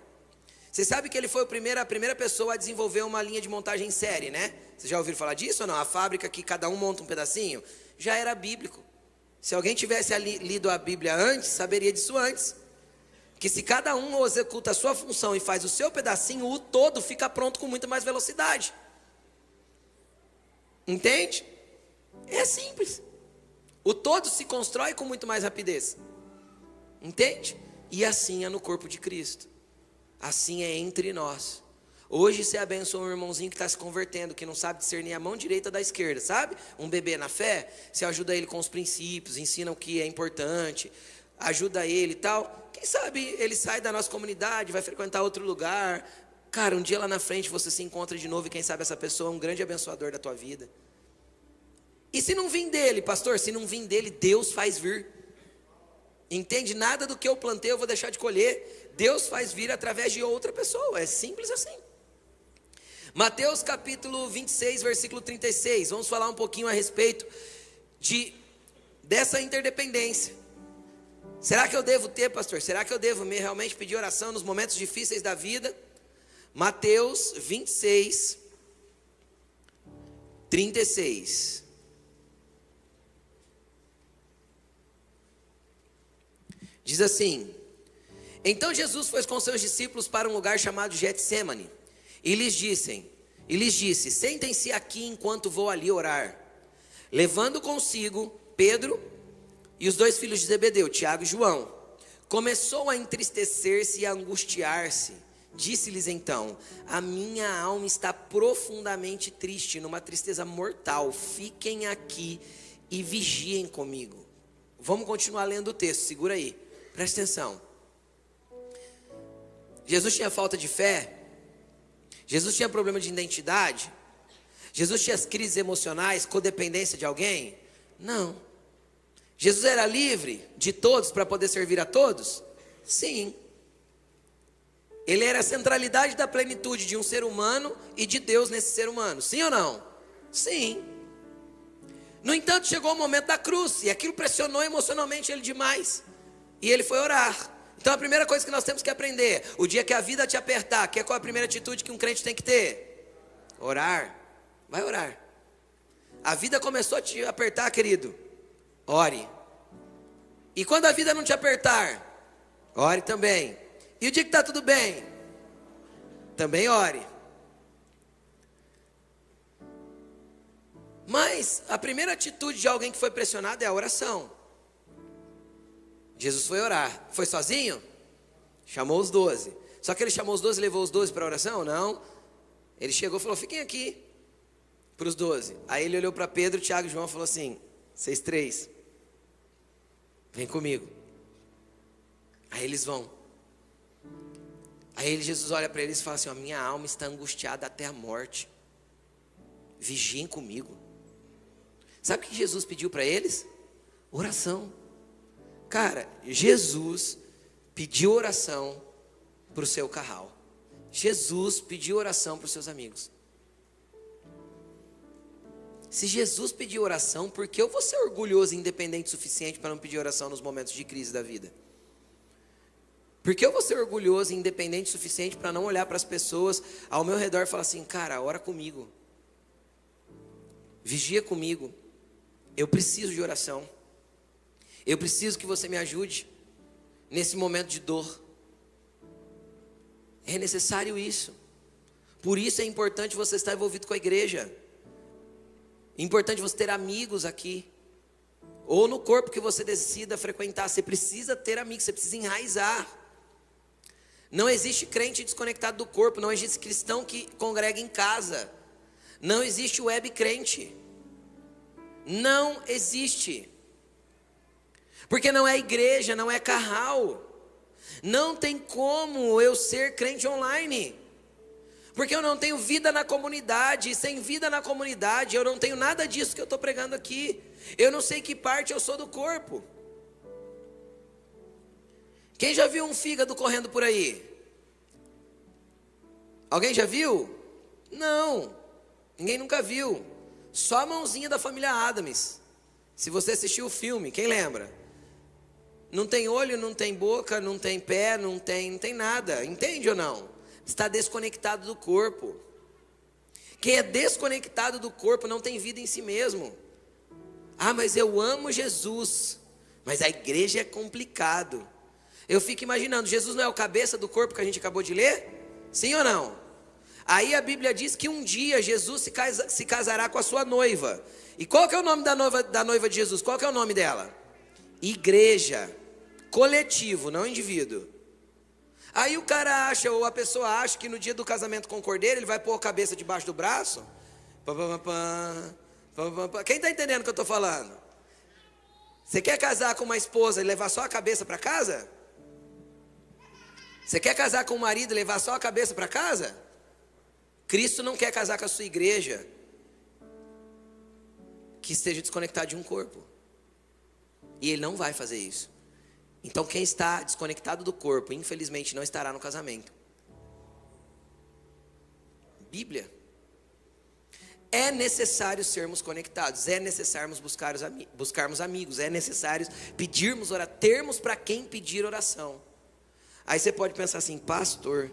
Você sabe que ele foi a primeira pessoa a desenvolver uma linha de montagem em série, né? Vocês já ouviram falar disso ou não? A fábrica que cada um monta um pedacinho. Já era bíblico. Se alguém tivesse lido a Bíblia antes, saberia disso antes. Que se cada um executa a sua função e faz o seu pedacinho, o todo fica pronto com muito mais velocidade. Entende? É simples. O todo se constrói com muito mais rapidez. Entende? E assim é no corpo de Cristo. Assim é entre nós. Hoje você abençoa um irmãozinho que está se convertendo, que não sabe discernir a mão direita da esquerda, sabe? Um bebê na fé, você ajuda ele com os princípios, ensina o que é importante, ajuda ele e tal. Quem sabe ele sai da nossa comunidade, vai frequentar outro lugar. Cara, um dia lá na frente você se encontra de novo e quem sabe essa pessoa é um grande abençoador da tua vida. E se não vir dele, pastor, se não vir dele, Deus faz vir. Entende? Nada do que eu plantei eu vou deixar de colher. Deus faz vir através de outra pessoa. É simples assim. Mateus capítulo 26, versículo 36. Vamos falar um pouquinho a respeito dessa interdependência. Será que eu devo ter, pastor? Será que eu devo realmente pedir oração nos momentos difíceis da vida? Mateus 26, 36. Diz assim: então Jesus foi com seus discípulos para um lugar chamado Getsêmani, e lhes disse: sentem-se aqui enquanto vou ali orar. Levando consigo Pedro e os dois filhos de Zebedeu, Tiago e João, começou a entristecer-se e a angustiar-se. Disse-lhes então: a minha alma está profundamente triste, numa tristeza mortal. Fiquem aqui e vigiem comigo. Vamos continuar lendo o texto, segura aí. Presta atenção. Jesus tinha falta de fé? Jesus tinha problema de identidade? Jesus tinha as crises emocionais, codependência de alguém? Não. Jesus era livre de todos para poder servir a todos? Sim. Ele era a centralidade da plenitude de um ser humano e de Deus nesse ser humano. Sim ou não? Sim. No entanto, chegou o momento da cruz e aquilo pressionou emocionalmente ele demais. E ele foi orar. Então a primeira coisa que nós temos que aprender: o dia que a vida te apertar, qual é a primeira atitude que um crente tem que ter? Orar. Vai orar. A vida começou a te apertar, querido, ore. E quando a vida não te apertar, ore também. E o dia que está tudo bem, também ore. Mas a primeira atitude de alguém que foi pressionado é a oração. Jesus foi orar. Foi sozinho? Chamou os 12. Só que ele chamou os 12 e levou os 12 para a oração? Não. Ele chegou e falou, fiquem aqui. Para os 12. Aí ele olhou para Pedro, Tiago e João e falou assim, vocês 3, vem comigo. Aí eles vão. Aí Jesus olha para eles e fala assim, a minha alma está angustiada até a morte. Vigiem comigo. Sabe o que Jesus pediu para eles? Oração. Cara, Jesus pediu oração para o seu carral. Jesus pediu oração para os seus amigos. Se Jesus pediu oração, por que eu vou ser orgulhoso e independente o suficiente para não pedir oração nos momentos de crise da vida? Por que eu vou ser orgulhoso e independente o suficiente para não olhar para as pessoas ao meu redor e falar assim, cara, ora comigo. Vigia comigo. Eu preciso de oração. Eu preciso que você me ajude nesse momento de dor. É necessário isso. Por isso é importante você estar envolvido com a igreja. É importante você ter amigos aqui. Ou no corpo que você decida frequentar. Você precisa ter amigos, você precisa enraizar. Não existe crente desconectado do corpo. Não existe cristão que congrega em casa. Não existe web crente. Não existe. Porque não é igreja, não é carral. Não tem como eu ser crente online. Porque eu não tenho vida na comunidade. E sem vida na comunidade eu não tenho nada disso que eu estou pregando aqui. Eu não sei que parte eu sou do corpo. Quem já viu um fígado correndo por aí? Alguém já viu? Não. Ninguém nunca viu. Só a mãozinha da família Adams. Se você assistiu o filme, quem lembra? Não tem olho, não tem boca, não tem pé, não tem nada. Entende ou não? Está desconectado do corpo. Quem é desconectado do corpo não tem vida em si mesmo. Ah, mas eu amo Jesus. Mas a igreja é complicado. Eu fico imaginando, Jesus não é o cabeça do corpo que a gente acabou de ler? Sim ou não? Aí a Bíblia diz que um dia Jesus se casará com a sua noiva. E qual que é o nome da noiva de Jesus? Qual que é o nome dela? Igreja. Coletivo, não indivíduo. Aí o cara acha, ou a pessoa acha que no dia do casamento com o cordeiro, ele vai pôr a cabeça debaixo do braço? Quem está entendendo o que eu estou falando? Você quer casar com uma esposa e levar só a cabeça para casa? Você quer casar com um marido e levar só a cabeça para casa? Cristo não quer casar com a sua igreja que esteja desconectada de um corpo. E Ele não vai fazer isso. Então quem está desconectado do corpo, infelizmente não estará no casamento. Bíblia. É necessário sermos conectados, é necessário buscarmos amigos, é necessário pedirmos oração, termos para quem pedir oração. Aí você pode pensar assim, pastor,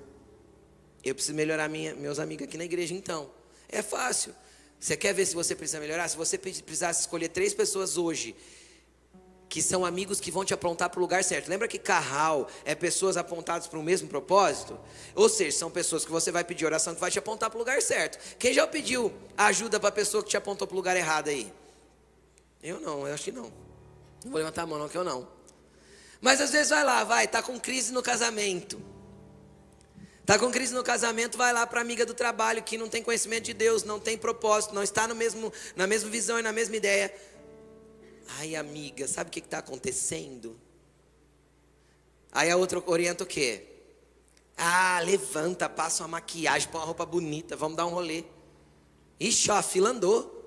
eu preciso melhorar meus amigos aqui na igreja então. É fácil. Você quer ver se você precisa melhorar? Se você precisasse escolher 3 pessoas hoje, que são amigos que vão te apontar para o lugar certo. Lembra que carral é pessoas apontadas para o mesmo propósito? Ou seja, são pessoas que você vai pedir oração que vai te apontar para o lugar certo. Quem já pediu ajuda para a pessoa que te apontou para o lugar errado aí? Eu não, eu acho que não. Não vou levantar a mão não, que eu não. Mas às vezes tá com crise no casamento. Tá com crise no casamento, vai lá para a amiga do trabalho que não tem conhecimento de Deus, não tem propósito, não está na mesma visão e na mesma ideia. Ai, amiga, sabe o que está acontecendo? Aí a outra orienta o quê? Ah, levanta, passa uma maquiagem, põe uma roupa bonita, vamos dar um rolê. Ixi, ó, a fila andou.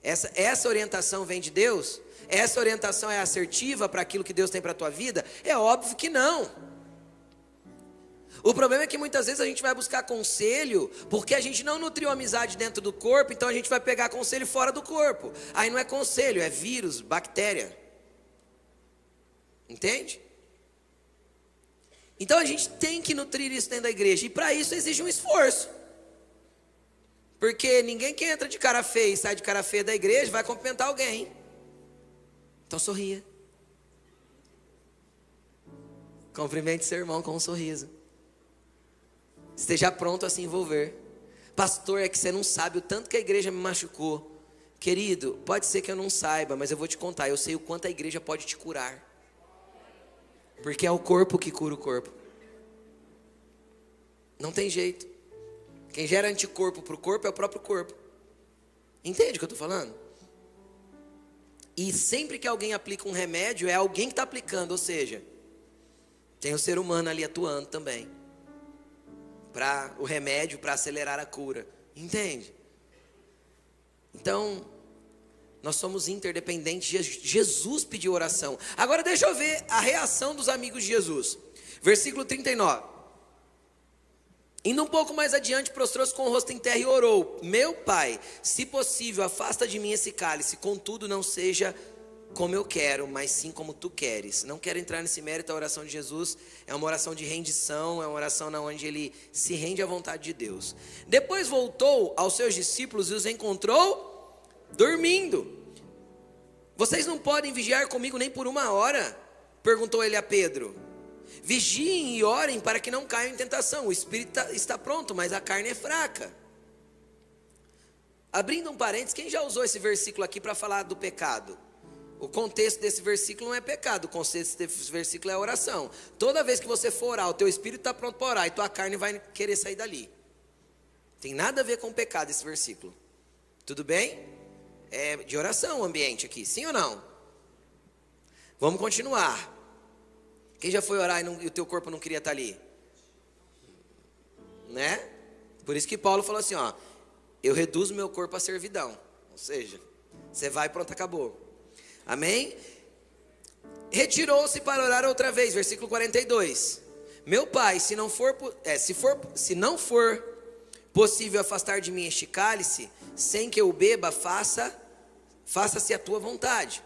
Essa orientação vem de Deus? Essa orientação é assertiva para aquilo que Deus tem para a tua vida? É óbvio que não. O problema é que muitas vezes a gente vai buscar conselho porque a gente não nutriu amizade dentro do corpo, então a gente vai pegar conselho fora do corpo. Aí não é conselho, é vírus, bactéria. Entende? Então a gente tem que nutrir isso dentro da igreja, e para isso exige um esforço. Porque ninguém que entra de cara feia e sai de cara feia da igreja vai cumprimentar alguém. Então sorria. Cumprimente seu irmão com um sorriso. Esteja pronto a se envolver. Pastor, é que você não sabe o tanto que a igreja me machucou. Querido, pode ser que eu não saiba, mas eu vou te contar. Eu sei o quanto a igreja pode te curar. Porque é o corpo que cura o corpo. Não tem jeito. Quem gera anticorpo para o corpo é o próprio corpo. Entende o que eu estou falando? E sempre que alguém aplica um remédio, é alguém que está aplicando. Ou seja, tem o ser humano ali atuando também. Para o remédio, para acelerar a cura. Entende? Então, nós somos interdependentes. Jesus pediu oração. Agora deixa eu ver a reação dos amigos de Jesus. Versículo 39. Indo um pouco mais adiante, prostrou-se com o rosto em terra e orou: meu Pai, se possível, afasta de mim esse cálice, contudo não seja como eu quero, mas sim como tu queres. Não quero entrar nesse mérito. A oração de Jesus é uma oração de rendição, é uma oração onde ele se rende à vontade de Deus. Depois voltou aos seus discípulos e os encontrou dormindo. Vocês não podem vigiar comigo nem por uma hora? Perguntou ele a Pedro. Vigiem e orem para que não caiam em tentação. O espírito está pronto, mas a carne é fraca. Abrindo um parênteses, quem já usou esse versículo aqui para falar do pecado? O contexto desse versículo não é pecado, o contexto desse versículo é oração. Toda vez que você for orar, o teu espírito está pronto para orar e tua carne vai querer sair dali. Tem nada a ver com pecado esse versículo. Tudo bem? É de oração o ambiente aqui, sim ou não? Vamos continuar. Quem já foi orar e o teu corpo não queria estar ali? Né? Por isso que Paulo falou assim, ó: eu reduzo meu corpo à servidão. Ou seja, você vai e pronto, acabou. Amém? Retirou-se para orar outra vez, versículo 42. Meu Pai, se não for possível afastar de mim este cálice, sem que eu beba, faça-se a tua vontade.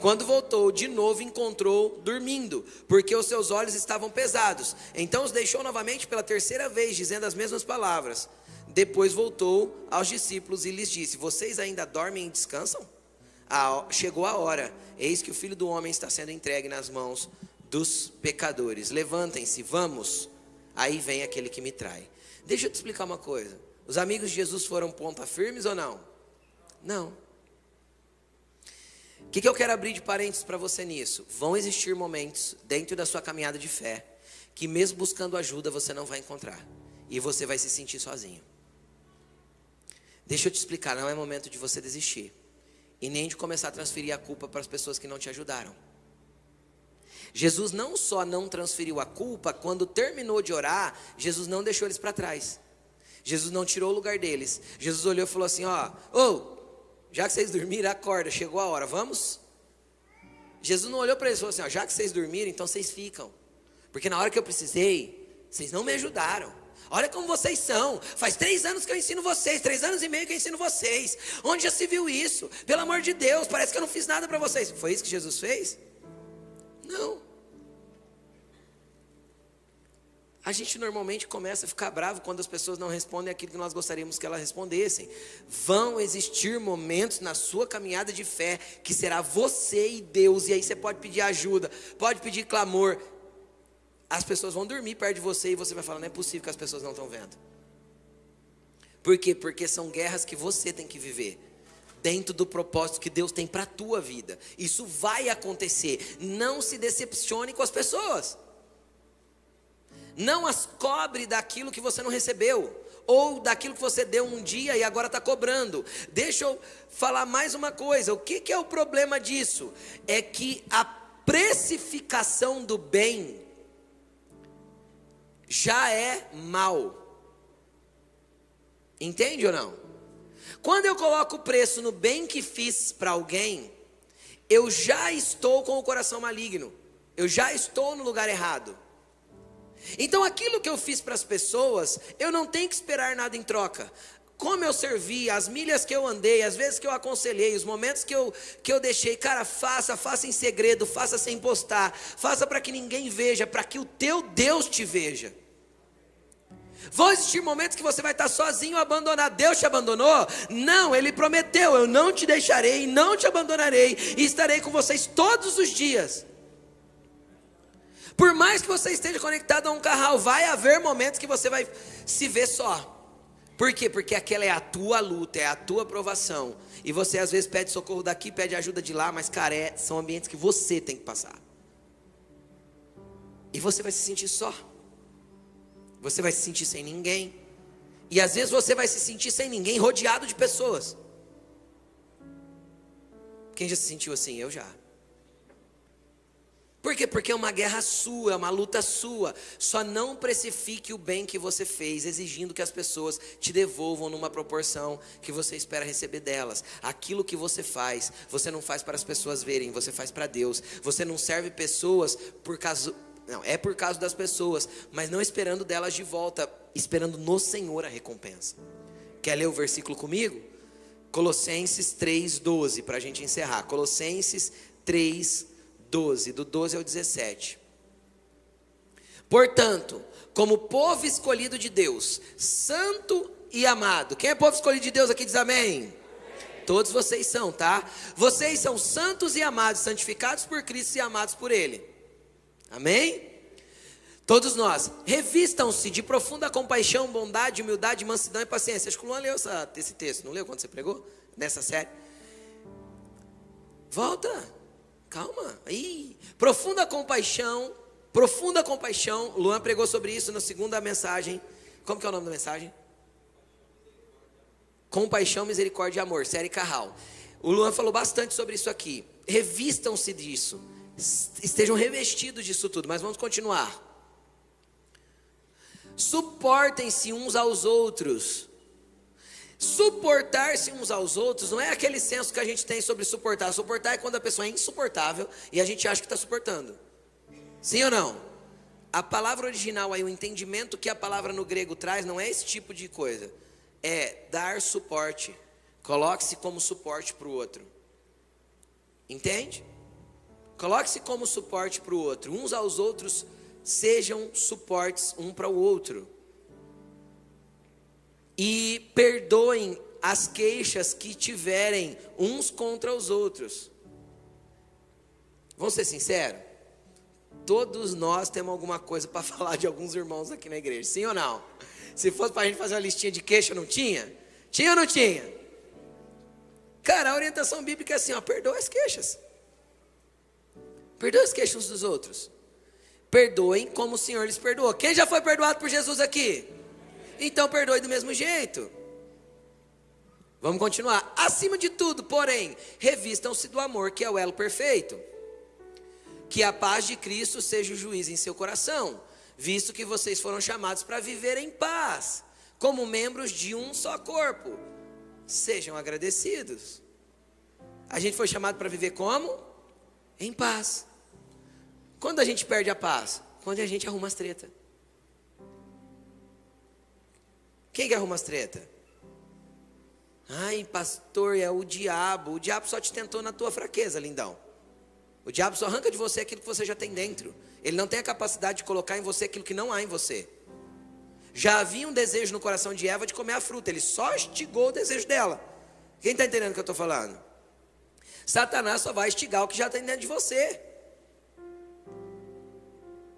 Quando voltou, de novo encontrou dormindo, porque os seus olhos estavam pesados. Então os deixou novamente pela terceira vez, dizendo as mesmas palavras. Depois voltou aos discípulos e lhes disse: vocês ainda dormem e descansam? Chegou a hora, eis que o Filho do Homem está sendo entregue nas mãos dos pecadores. Levantem-se, vamos. Aí vem aquele que me trai. Deixa eu te explicar uma coisa. Os amigos de Jesus foram ponta firmes ou não? Não. O que eu quero abrir de parênteses para você nisso? Vão existir momentos dentro da sua caminhada de fé que mesmo buscando ajuda você não vai encontrar. E você vai se sentir sozinho. Deixa eu te explicar, não é momento de você desistir. E nem de começar a transferir a culpa para as pessoas que não te ajudaram. Jesus não só não transferiu a culpa, quando terminou de orar, Jesus não deixou eles para trás. Jesus não tirou o lugar deles. Jesus olhou e falou assim, já que vocês dormiram, acorda, chegou a hora, vamos? Jesus não olhou para eles e falou assim, já que vocês dormiram, então vocês ficam. Porque na hora que eu precisei, vocês não me ajudaram. Olha como vocês são. Faz 3 anos que eu ensino vocês, 3 anos e meio que eu ensino vocês. Onde já se viu isso? Pelo amor de Deus, parece que eu não fiz nada para vocês. Foi isso que Jesus fez? Não. A gente normalmente começa a ficar bravo quando as pessoas não respondem aquilo que nós gostaríamos que elas respondessem. Vão existir momentos na sua caminhada de fé que será você e Deus. E aí você pode pedir ajuda, pode pedir clamor. As pessoas vão dormir perto de você e você vai falar, não é possível que as pessoas não estão vendo. Por quê? Porque são guerras que você tem que viver dentro do propósito que Deus tem para a tua vida. Isso vai acontecer. Não se decepcione com as pessoas. Não as cobre daquilo que você não recebeu, ou daquilo que você deu um dia e agora está cobrando. Deixa eu falar mais uma coisa. O que é o problema disso? É que a precificação do bem já é mal. Entende ou não? Quando eu coloco o preço no bem que fiz para alguém, eu já estou com o coração maligno. Eu já estou no lugar errado. Então aquilo que eu fiz para as pessoas, eu não tenho que esperar nada em troca. Como eu servi, as milhas que eu andei, as vezes que eu aconselhei, os momentos que eu deixei, cara, faça em segredo, faça sem postar, faça para que ninguém veja, para que o teu Deus te veja. Vão existir momentos que você vai estar sozinho, abandonado. Deus te abandonou? Não, Ele prometeu, eu não te deixarei, não te abandonarei, e estarei com vocês todos os dias. Por mais que você esteja conectado a um carral, vai haver momentos que você vai se ver só. Por quê? Porque aquela é a tua luta, é a tua provação. E você às vezes pede socorro daqui, pede ajuda de lá, mas cara, são ambientes que você tem que passar. E você vai se sentir só. Você vai se sentir sem ninguém. E às vezes você vai se sentir sem ninguém, rodeado de pessoas. Quem já se sentiu assim? Eu já. Por quê? Porque é uma guerra sua, é uma luta sua. Só não precifique o bem que você fez, exigindo que as pessoas te devolvam numa proporção que você espera receber delas. Aquilo que você faz, você não faz para as pessoas verem, você faz para Deus. Você não serve pessoas por causa... Não, é por causa das pessoas, mas não esperando delas de volta, esperando no Senhor a recompensa. Quer ler o versículo comigo? Colossenses 3:12, para a gente encerrar. Colossenses 3:12, do 12 ao 17. Portanto, como povo escolhido de Deus, santo e amado. Quem é povo escolhido de Deus aqui diz amém? Todos vocês são, tá? Vocês são santos e amados, santificados por Cristo e amados por Ele. Amém? Todos nós, revistam-se de profunda compaixão, bondade, humildade, mansidão e paciência. Acho que o Luan leu esse texto, não leu quando você pregou? Nessa série. Volta, calma. Aí, profunda compaixão. O Luan pregou sobre isso na segunda mensagem. Como que é o nome da mensagem? Compaixão, misericórdia e amor, série Carral. O Luan falou bastante sobre isso aqui. Revistam-se disso. Estejam revestidos disso tudo, mas vamos continuar. Suportem-se uns aos outros. Suportar-se uns aos outros não é aquele senso que a gente tem sobre suportar. Suportar é quando a pessoa é insuportável e a gente acha que está suportando. Sim ou não? A palavra original aí, o entendimento que a palavra no grego traz não é esse tipo de coisa. É dar suporte. Coloque-se como suporte para o outro. Entende? Coloque-se como suporte para o outro. Uns aos outros sejam suportes um para o outro. E perdoem as queixas que tiverem uns contra os outros. Vamos ser sinceros? Todos nós temos alguma coisa para falar de alguns irmãos aqui na igreja. Sim ou não? Se fosse para a gente fazer uma listinha de queixa, não tinha? Tinha ou não tinha? Cara, a orientação bíblica é assim, ó, perdoa as queixas. Perdoe as queixas uns dos outros. Perdoem como o Senhor lhes perdoou. Quem já foi perdoado por Jesus aqui? Então perdoe do mesmo jeito. Vamos continuar. Acima de tudo, porém, revistam-se do amor, que é o elo perfeito. Que a paz de Cristo seja o juiz em seu coração, visto que vocês foram chamados para viver em paz, como membros de um só corpo. Sejam agradecidos. A gente foi chamado para viver como? Em paz. Quando a gente perde a paz? Quando a gente arruma as treta. Quem que arruma as treta? Ai, pastor, é o diabo. O diabo só te tentou na tua fraqueza, lindão. O diabo só arranca de você aquilo que você já tem dentro. Ele não tem a capacidade de colocar em você aquilo que não há em você. Já havia um desejo no coração de Eva de comer a fruta. Ele só instigou o desejo dela. Quem está entendendo o que eu estou falando? Satanás só vai instigar o que já tem dentro de você.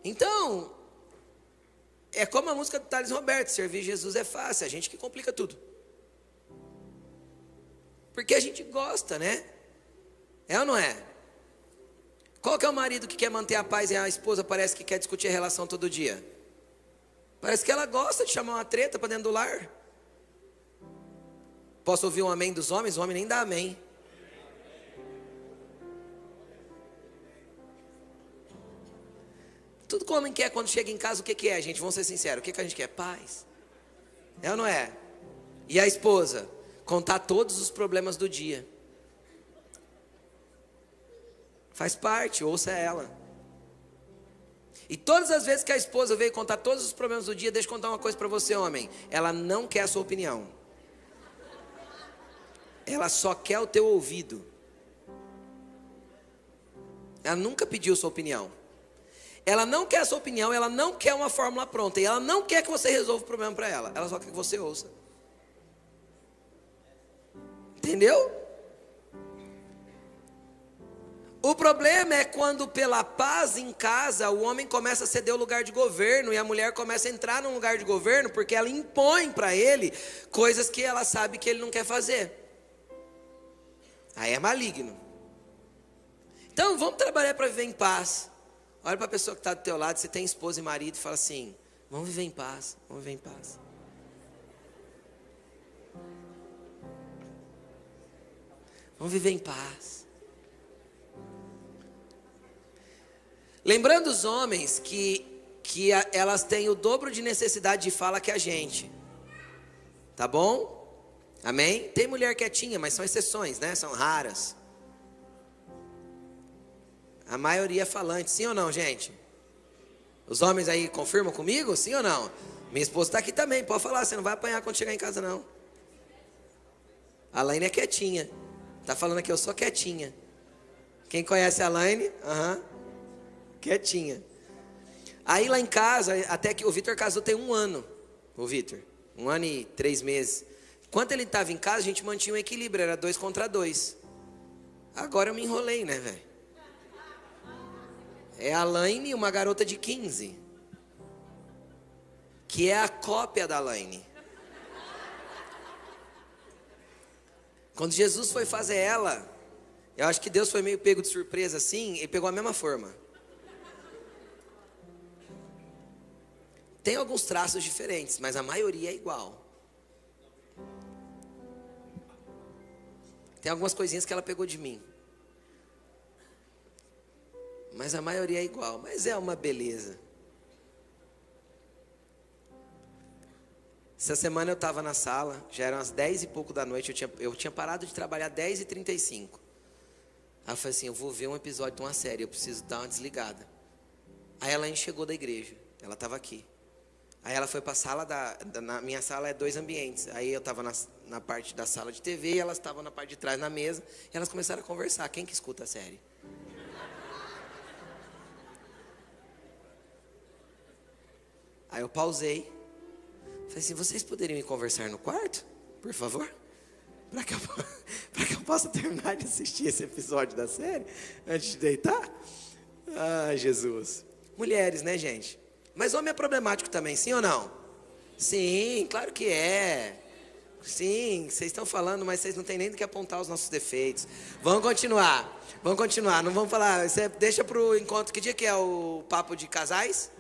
Então, é como a música do Thales Roberto, servir Jesus é fácil, a gente que complica tudo. Porque a gente gosta, né? É ou não é? Qual que é o marido que quer manter a paz e a esposa parece que quer discutir a relação todo dia? Parece que ela gosta de chamar uma treta para dentro do lar. Posso ouvir um amém dos homens? O homem nem dá amém. Tudo que o homem quer quando chega em casa, o que é, gente? Vamos ser sinceros, o que a gente quer? Paz. É ou não é? E a esposa? Contar todos os problemas do dia. Faz parte, ouça ela. E todas as vezes que a esposa veio contar todos os problemas do dia, deixa eu contar uma coisa para você, homem. Ela não quer a sua opinião. Ela só quer o teu ouvido. Ela nunca pediu sua opinião. Ela não quer a sua opinião, ela não quer uma fórmula pronta. E ela não quer que você resolva o problema para ela. Ela só quer que você ouça. Entendeu? O problema é quando pela paz em casa o homem começa a ceder o lugar de governo e a mulher começa a entrar num lugar de governo porque ela impõe para ele coisas que ela sabe que ele não quer fazer. Aí é maligno. Então vamos trabalhar para viver em paz. Olha para a pessoa que está do teu lado, você tem esposa e marido, e fala assim: vamos viver em paz, vamos viver em paz. Vamos viver em paz. Lembrando os homens que elas têm o dobro de necessidade de fala que a gente. Tá bom? Amém? Tem mulher quietinha, mas são exceções, né? São raras. A maioria é falante, sim ou não, gente? Os homens aí confirmam comigo, sim ou não? Minha esposa está aqui também, pode falar, você não vai apanhar quando chegar em casa não. A Laine é quietinha. Tá falando que eu sou quietinha. Quem conhece a Laine? Quietinha. Aí lá em casa, até que o Vitor casou tem 1 ano. O Vitor, 1 ano e 3 meses. Quando ele estava em casa, a gente mantinha um equilíbrio, era 2 contra 2. Agora eu me enrolei, né, velho? É a Laine e uma garota de 15. Que é a cópia da Laine. Quando Jesus foi fazer ela, eu acho que Deus foi meio pego de surpresa assim, e pegou a mesma forma. Tem alguns traços diferentes, mas a maioria é igual. Tem algumas coisinhas que ela pegou de mim. Mas a maioria é igual, mas é uma beleza. Essa semana eu estava na sala, já eram as 10 e pouco da noite, eu tinha parado de trabalhar 10h35. Aí eu falei assim, eu vou ver um episódio de uma série, eu preciso dar uma desligada. Aí ela chegou da igreja, ela estava aqui. Aí ela foi para a sala, na minha sala é 2 ambientes. Aí eu estava na parte da sala de TV e elas estavam na parte de trás na mesa. E elas começaram a conversar, quem que escuta a série? Aí eu pausei. Falei assim, vocês poderiam ir conversar no quarto, por favor? Para que eu possa terminar de assistir esse episódio da série, antes de deitar? Ah, Jesus. Mulheres, né, gente? Mas homem é problemático também, sim ou não? Sim, claro que é. Sim, vocês estão falando, mas vocês não têm nem do que apontar os nossos defeitos. Vamos continuar, não vamos falar, deixa para o encontro, que dia que é o papo de casais?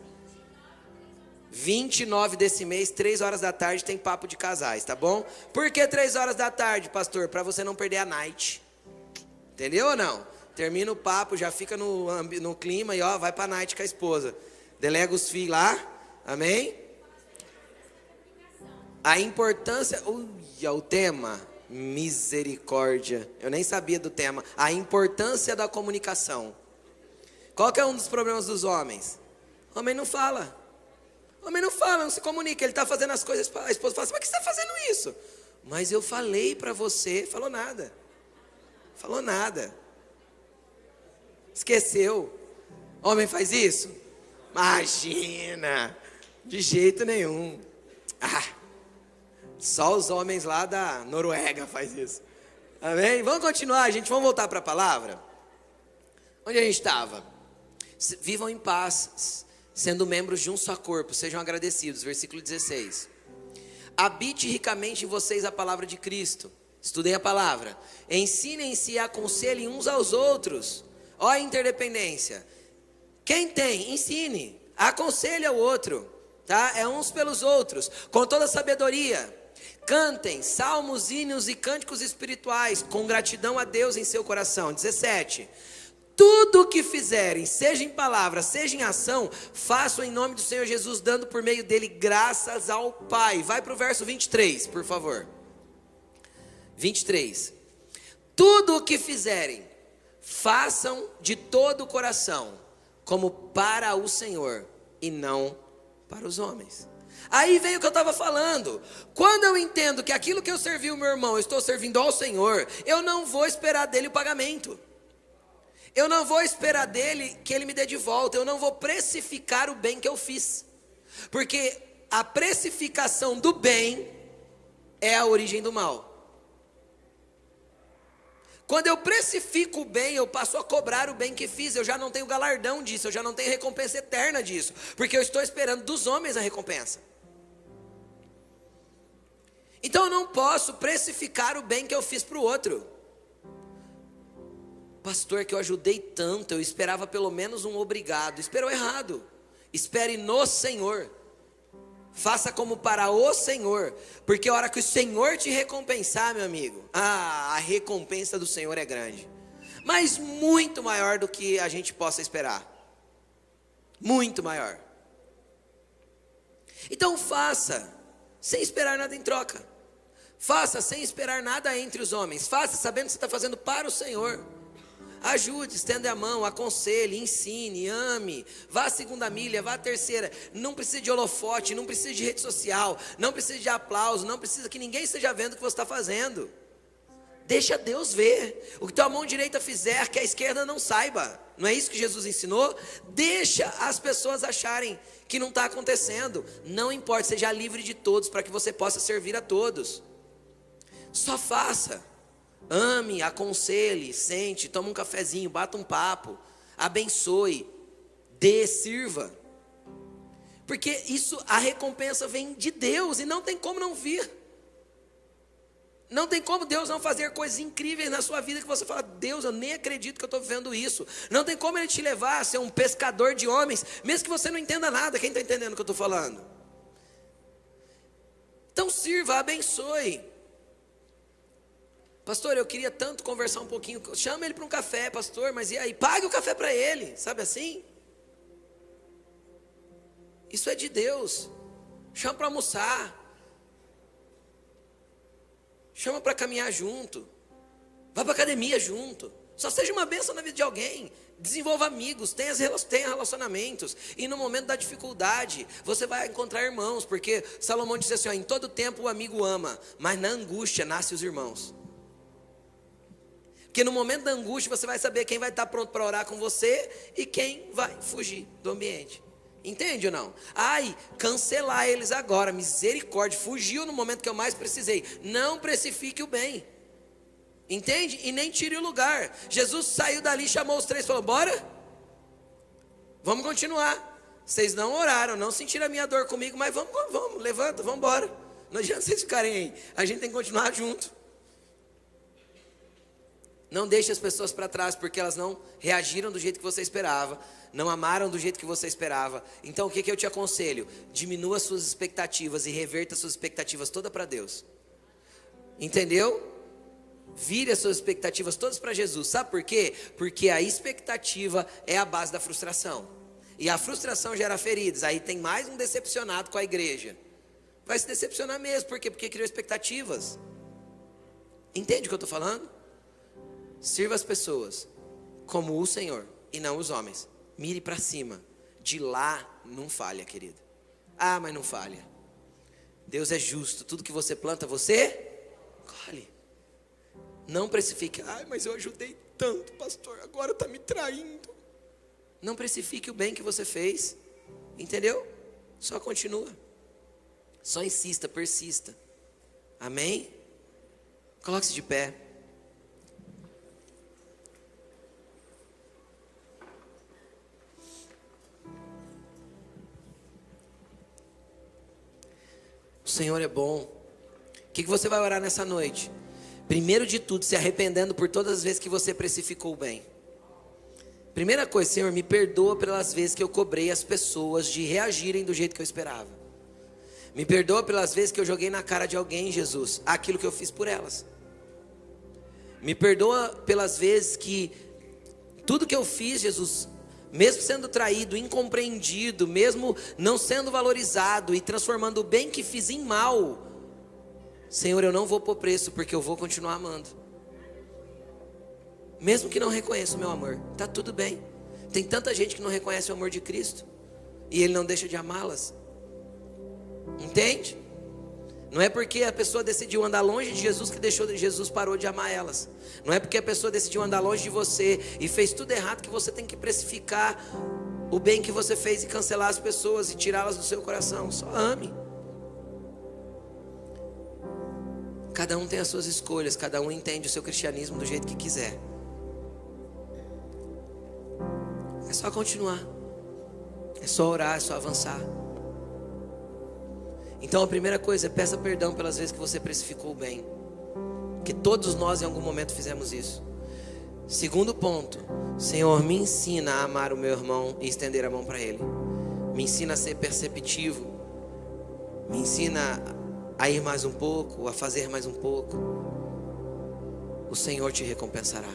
29 desse mês, 3 horas da tarde, tem papo de casais, tá bom? Por que 3 horas da tarde, pastor? Para você não perder a night. Entendeu ou não? Termina o papo, já fica no clima e vai pra night com a esposa. Delega os filhos lá, amém? A importância, o tema, misericórdia. Eu nem sabia do tema. A importância da comunicação. Qual que é um dos problemas dos homens? O homem não fala. Homem não fala, não se comunica. Ele está fazendo as coisas, a esposa fala assim, mas que você está fazendo isso? Mas eu falei para você, falou nada. Esqueceu. Homem faz isso? Imagina, de jeito nenhum. Só os homens lá da Noruega faz isso. Amém? Vamos continuar, gente, vamos voltar para a palavra. Onde a gente estava? Vivam em paz, sendo membros de um só corpo, sejam agradecidos, versículo 16. Habite ricamente em vocês a palavra de Cristo. Estudem a palavra. Ensinem-se e aconselhem uns aos outros. Ó a interdependência. Quem tem, ensine, aconselhe ao outro, tá? É uns pelos outros, com toda sabedoria. Cantem salmos, hinos e cânticos espirituais, com gratidão a Deus em seu coração. 17. Tudo o que fizerem, seja em palavra, seja em ação, façam em nome do Senhor Jesus, dando por meio dele graças ao Pai. Vai para o verso 23, por favor. 23. Tudo o que fizerem, façam de todo o coração, como para o Senhor e não para os homens. Aí vem o que eu estava falando. Quando eu entendo que aquilo que eu servi o meu irmão, eu estou servindo ao Senhor, eu não vou esperar dele o pagamento. Eu não vou esperar dele que ele me dê de volta. Eu não vou precificar o bem que eu fiz. Porque a precificação do bem é a origem do mal. Quando eu precifico o bem, eu passo a cobrar o bem que fiz. Eu já não tenho galardão disso, eu já não tenho recompensa eterna disso, porque eu estou esperando dos homens a recompensa. Então eu não posso precificar o bem que eu fiz para o outro. Pastor, que eu ajudei tanto, eu esperava pelo menos um obrigado. Esperou errado. Espere no Senhor. Faça como para o Senhor, porque a hora que o Senhor te recompensar, meu amigo, a recompensa do Senhor é grande, mas muito maior do que a gente possa esperar. Muito maior. Então faça sem esperar nada em troca. Faça sem esperar nada entre os homens. Faça sabendo que você está fazendo para o Senhor. Ajude, estenda a mão, aconselhe, ensine, ame. Vá à segunda milha, vá à terceira. Não precisa de holofote, não precisa de rede social, não precisa de aplauso, não precisa que ninguém esteja vendo o que você está fazendo. Deixa Deus ver. O que tua mão direita fizer, que a esquerda não saiba. Não é isso que Jesus ensinou? Deixa as pessoas acharem que não está acontecendo. Não importa, seja livre de todos, para que você possa servir a todos. Só faça. Ame, aconselhe, sente, toma um cafezinho, bata um papo, abençoe, dê, sirva. Porque isso, a recompensa vem de Deus e não tem como não vir. Não tem como Deus não fazer coisas incríveis na sua vida que você fala, Deus, eu nem acredito que eu estou vivendo isso. Não tem como Ele te levar a ser um pescador de homens, mesmo que você não entenda nada. Quem está entendendo o que eu estou falando? Então sirva, abençoe. Pastor, eu queria tanto conversar um pouquinho. Chama ele para um café, pastor, mas e aí? Pague o café para ele, sabe assim? Isso é de Deus. Chama para almoçar. Chama para caminhar junto. Vá para a academia junto. Só seja uma bênção na vida de alguém. Desenvolva amigos, tenha relacionamentos. E no momento da dificuldade, você vai encontrar irmãos. Porque Salomão disse assim, ó, em todo tempo o amigo ama, mas na angústia nascem os irmãos. Porque no momento da angústia você vai saber quem vai estar pronto para orar com você e quem vai fugir do ambiente. Entende ou não? Ai, cancelar eles agora, misericórdia, fugiu no momento que eu mais precisei. Não precifique o bem. Entende? E nem tire o lugar. Jesus saiu dali, chamou os três e falou, bora? Vamos continuar. Vocês não oraram, não sentiram a minha dor comigo, mas vamos, levanta, vamos embora. Não adianta vocês ficarem aí, a gente tem que continuar junto. Não deixe as pessoas para trás, porque elas não reagiram do jeito que você esperava, não amaram do jeito que você esperava. Então o que eu te aconselho? Diminua suas expectativas e reverta suas expectativas todas para Deus. Entendeu? Vire as suas expectativas todas para Jesus. Sabe por quê? Porque a expectativa é a base da frustração. E a frustração gera feridas. Aí tem mais um decepcionado com a igreja. Vai se decepcionar mesmo. Por quê? Porque criou expectativas. Entende o que eu estou falando? Sirva as pessoas como o Senhor e não os homens. Mire para cima. De lá não falha, querido. Ah, mas não falha. Deus é justo. Tudo que você planta, você colhe. Não precifique. Ai, mas eu ajudei tanto, pastor. Agora está me traindo. Não precifique o bem que você fez. Entendeu? Só continua. Só insista, persista. Amém? Coloque-se de pé. O Senhor é bom. O que você vai orar nessa noite? Primeiro de tudo, se arrependendo por todas as vezes que você precificou o bem. Primeira coisa, Senhor, me perdoa pelas vezes que eu cobrei as pessoas de reagirem do jeito que eu esperava. Me perdoa pelas vezes que eu joguei na cara de alguém, Jesus, aquilo que eu fiz por elas. Me perdoa pelas vezes que tudo que eu fiz, Jesus, mesmo sendo traído, incompreendido, mesmo não sendo valorizado e transformando o bem que fiz em mal, Senhor, eu não vou pôr preço, porque eu vou continuar amando. Mesmo que não reconheça o meu amor, está tudo bem. Tem tanta gente que não reconhece o amor de Cristo e Ele não deixa de amá-las. Entende? Não é porque a pessoa decidiu andar longe de Jesus que Jesus parou de amar elas. Não é porque a pessoa decidiu andar longe de você e fez tudo errado que você tem que precificar o bem que você fez e cancelar as pessoas e tirá-las do seu coração. Só ame. Cadê cada um tem as suas escolhas, cada um entende o seu cristianismo do jeito que quiser. É só continuar, é só orar, é só avançar. Então a primeira coisa é peça perdão pelas vezes que você precificou bem, porque todos nós em algum momento fizemos isso. Segundo ponto, Senhor, me ensina a amar o meu irmão e estender a mão para ele. Me ensina a ser perceptivo, me ensina a ir mais um pouco, a fazer mais um pouco. O Senhor te recompensará.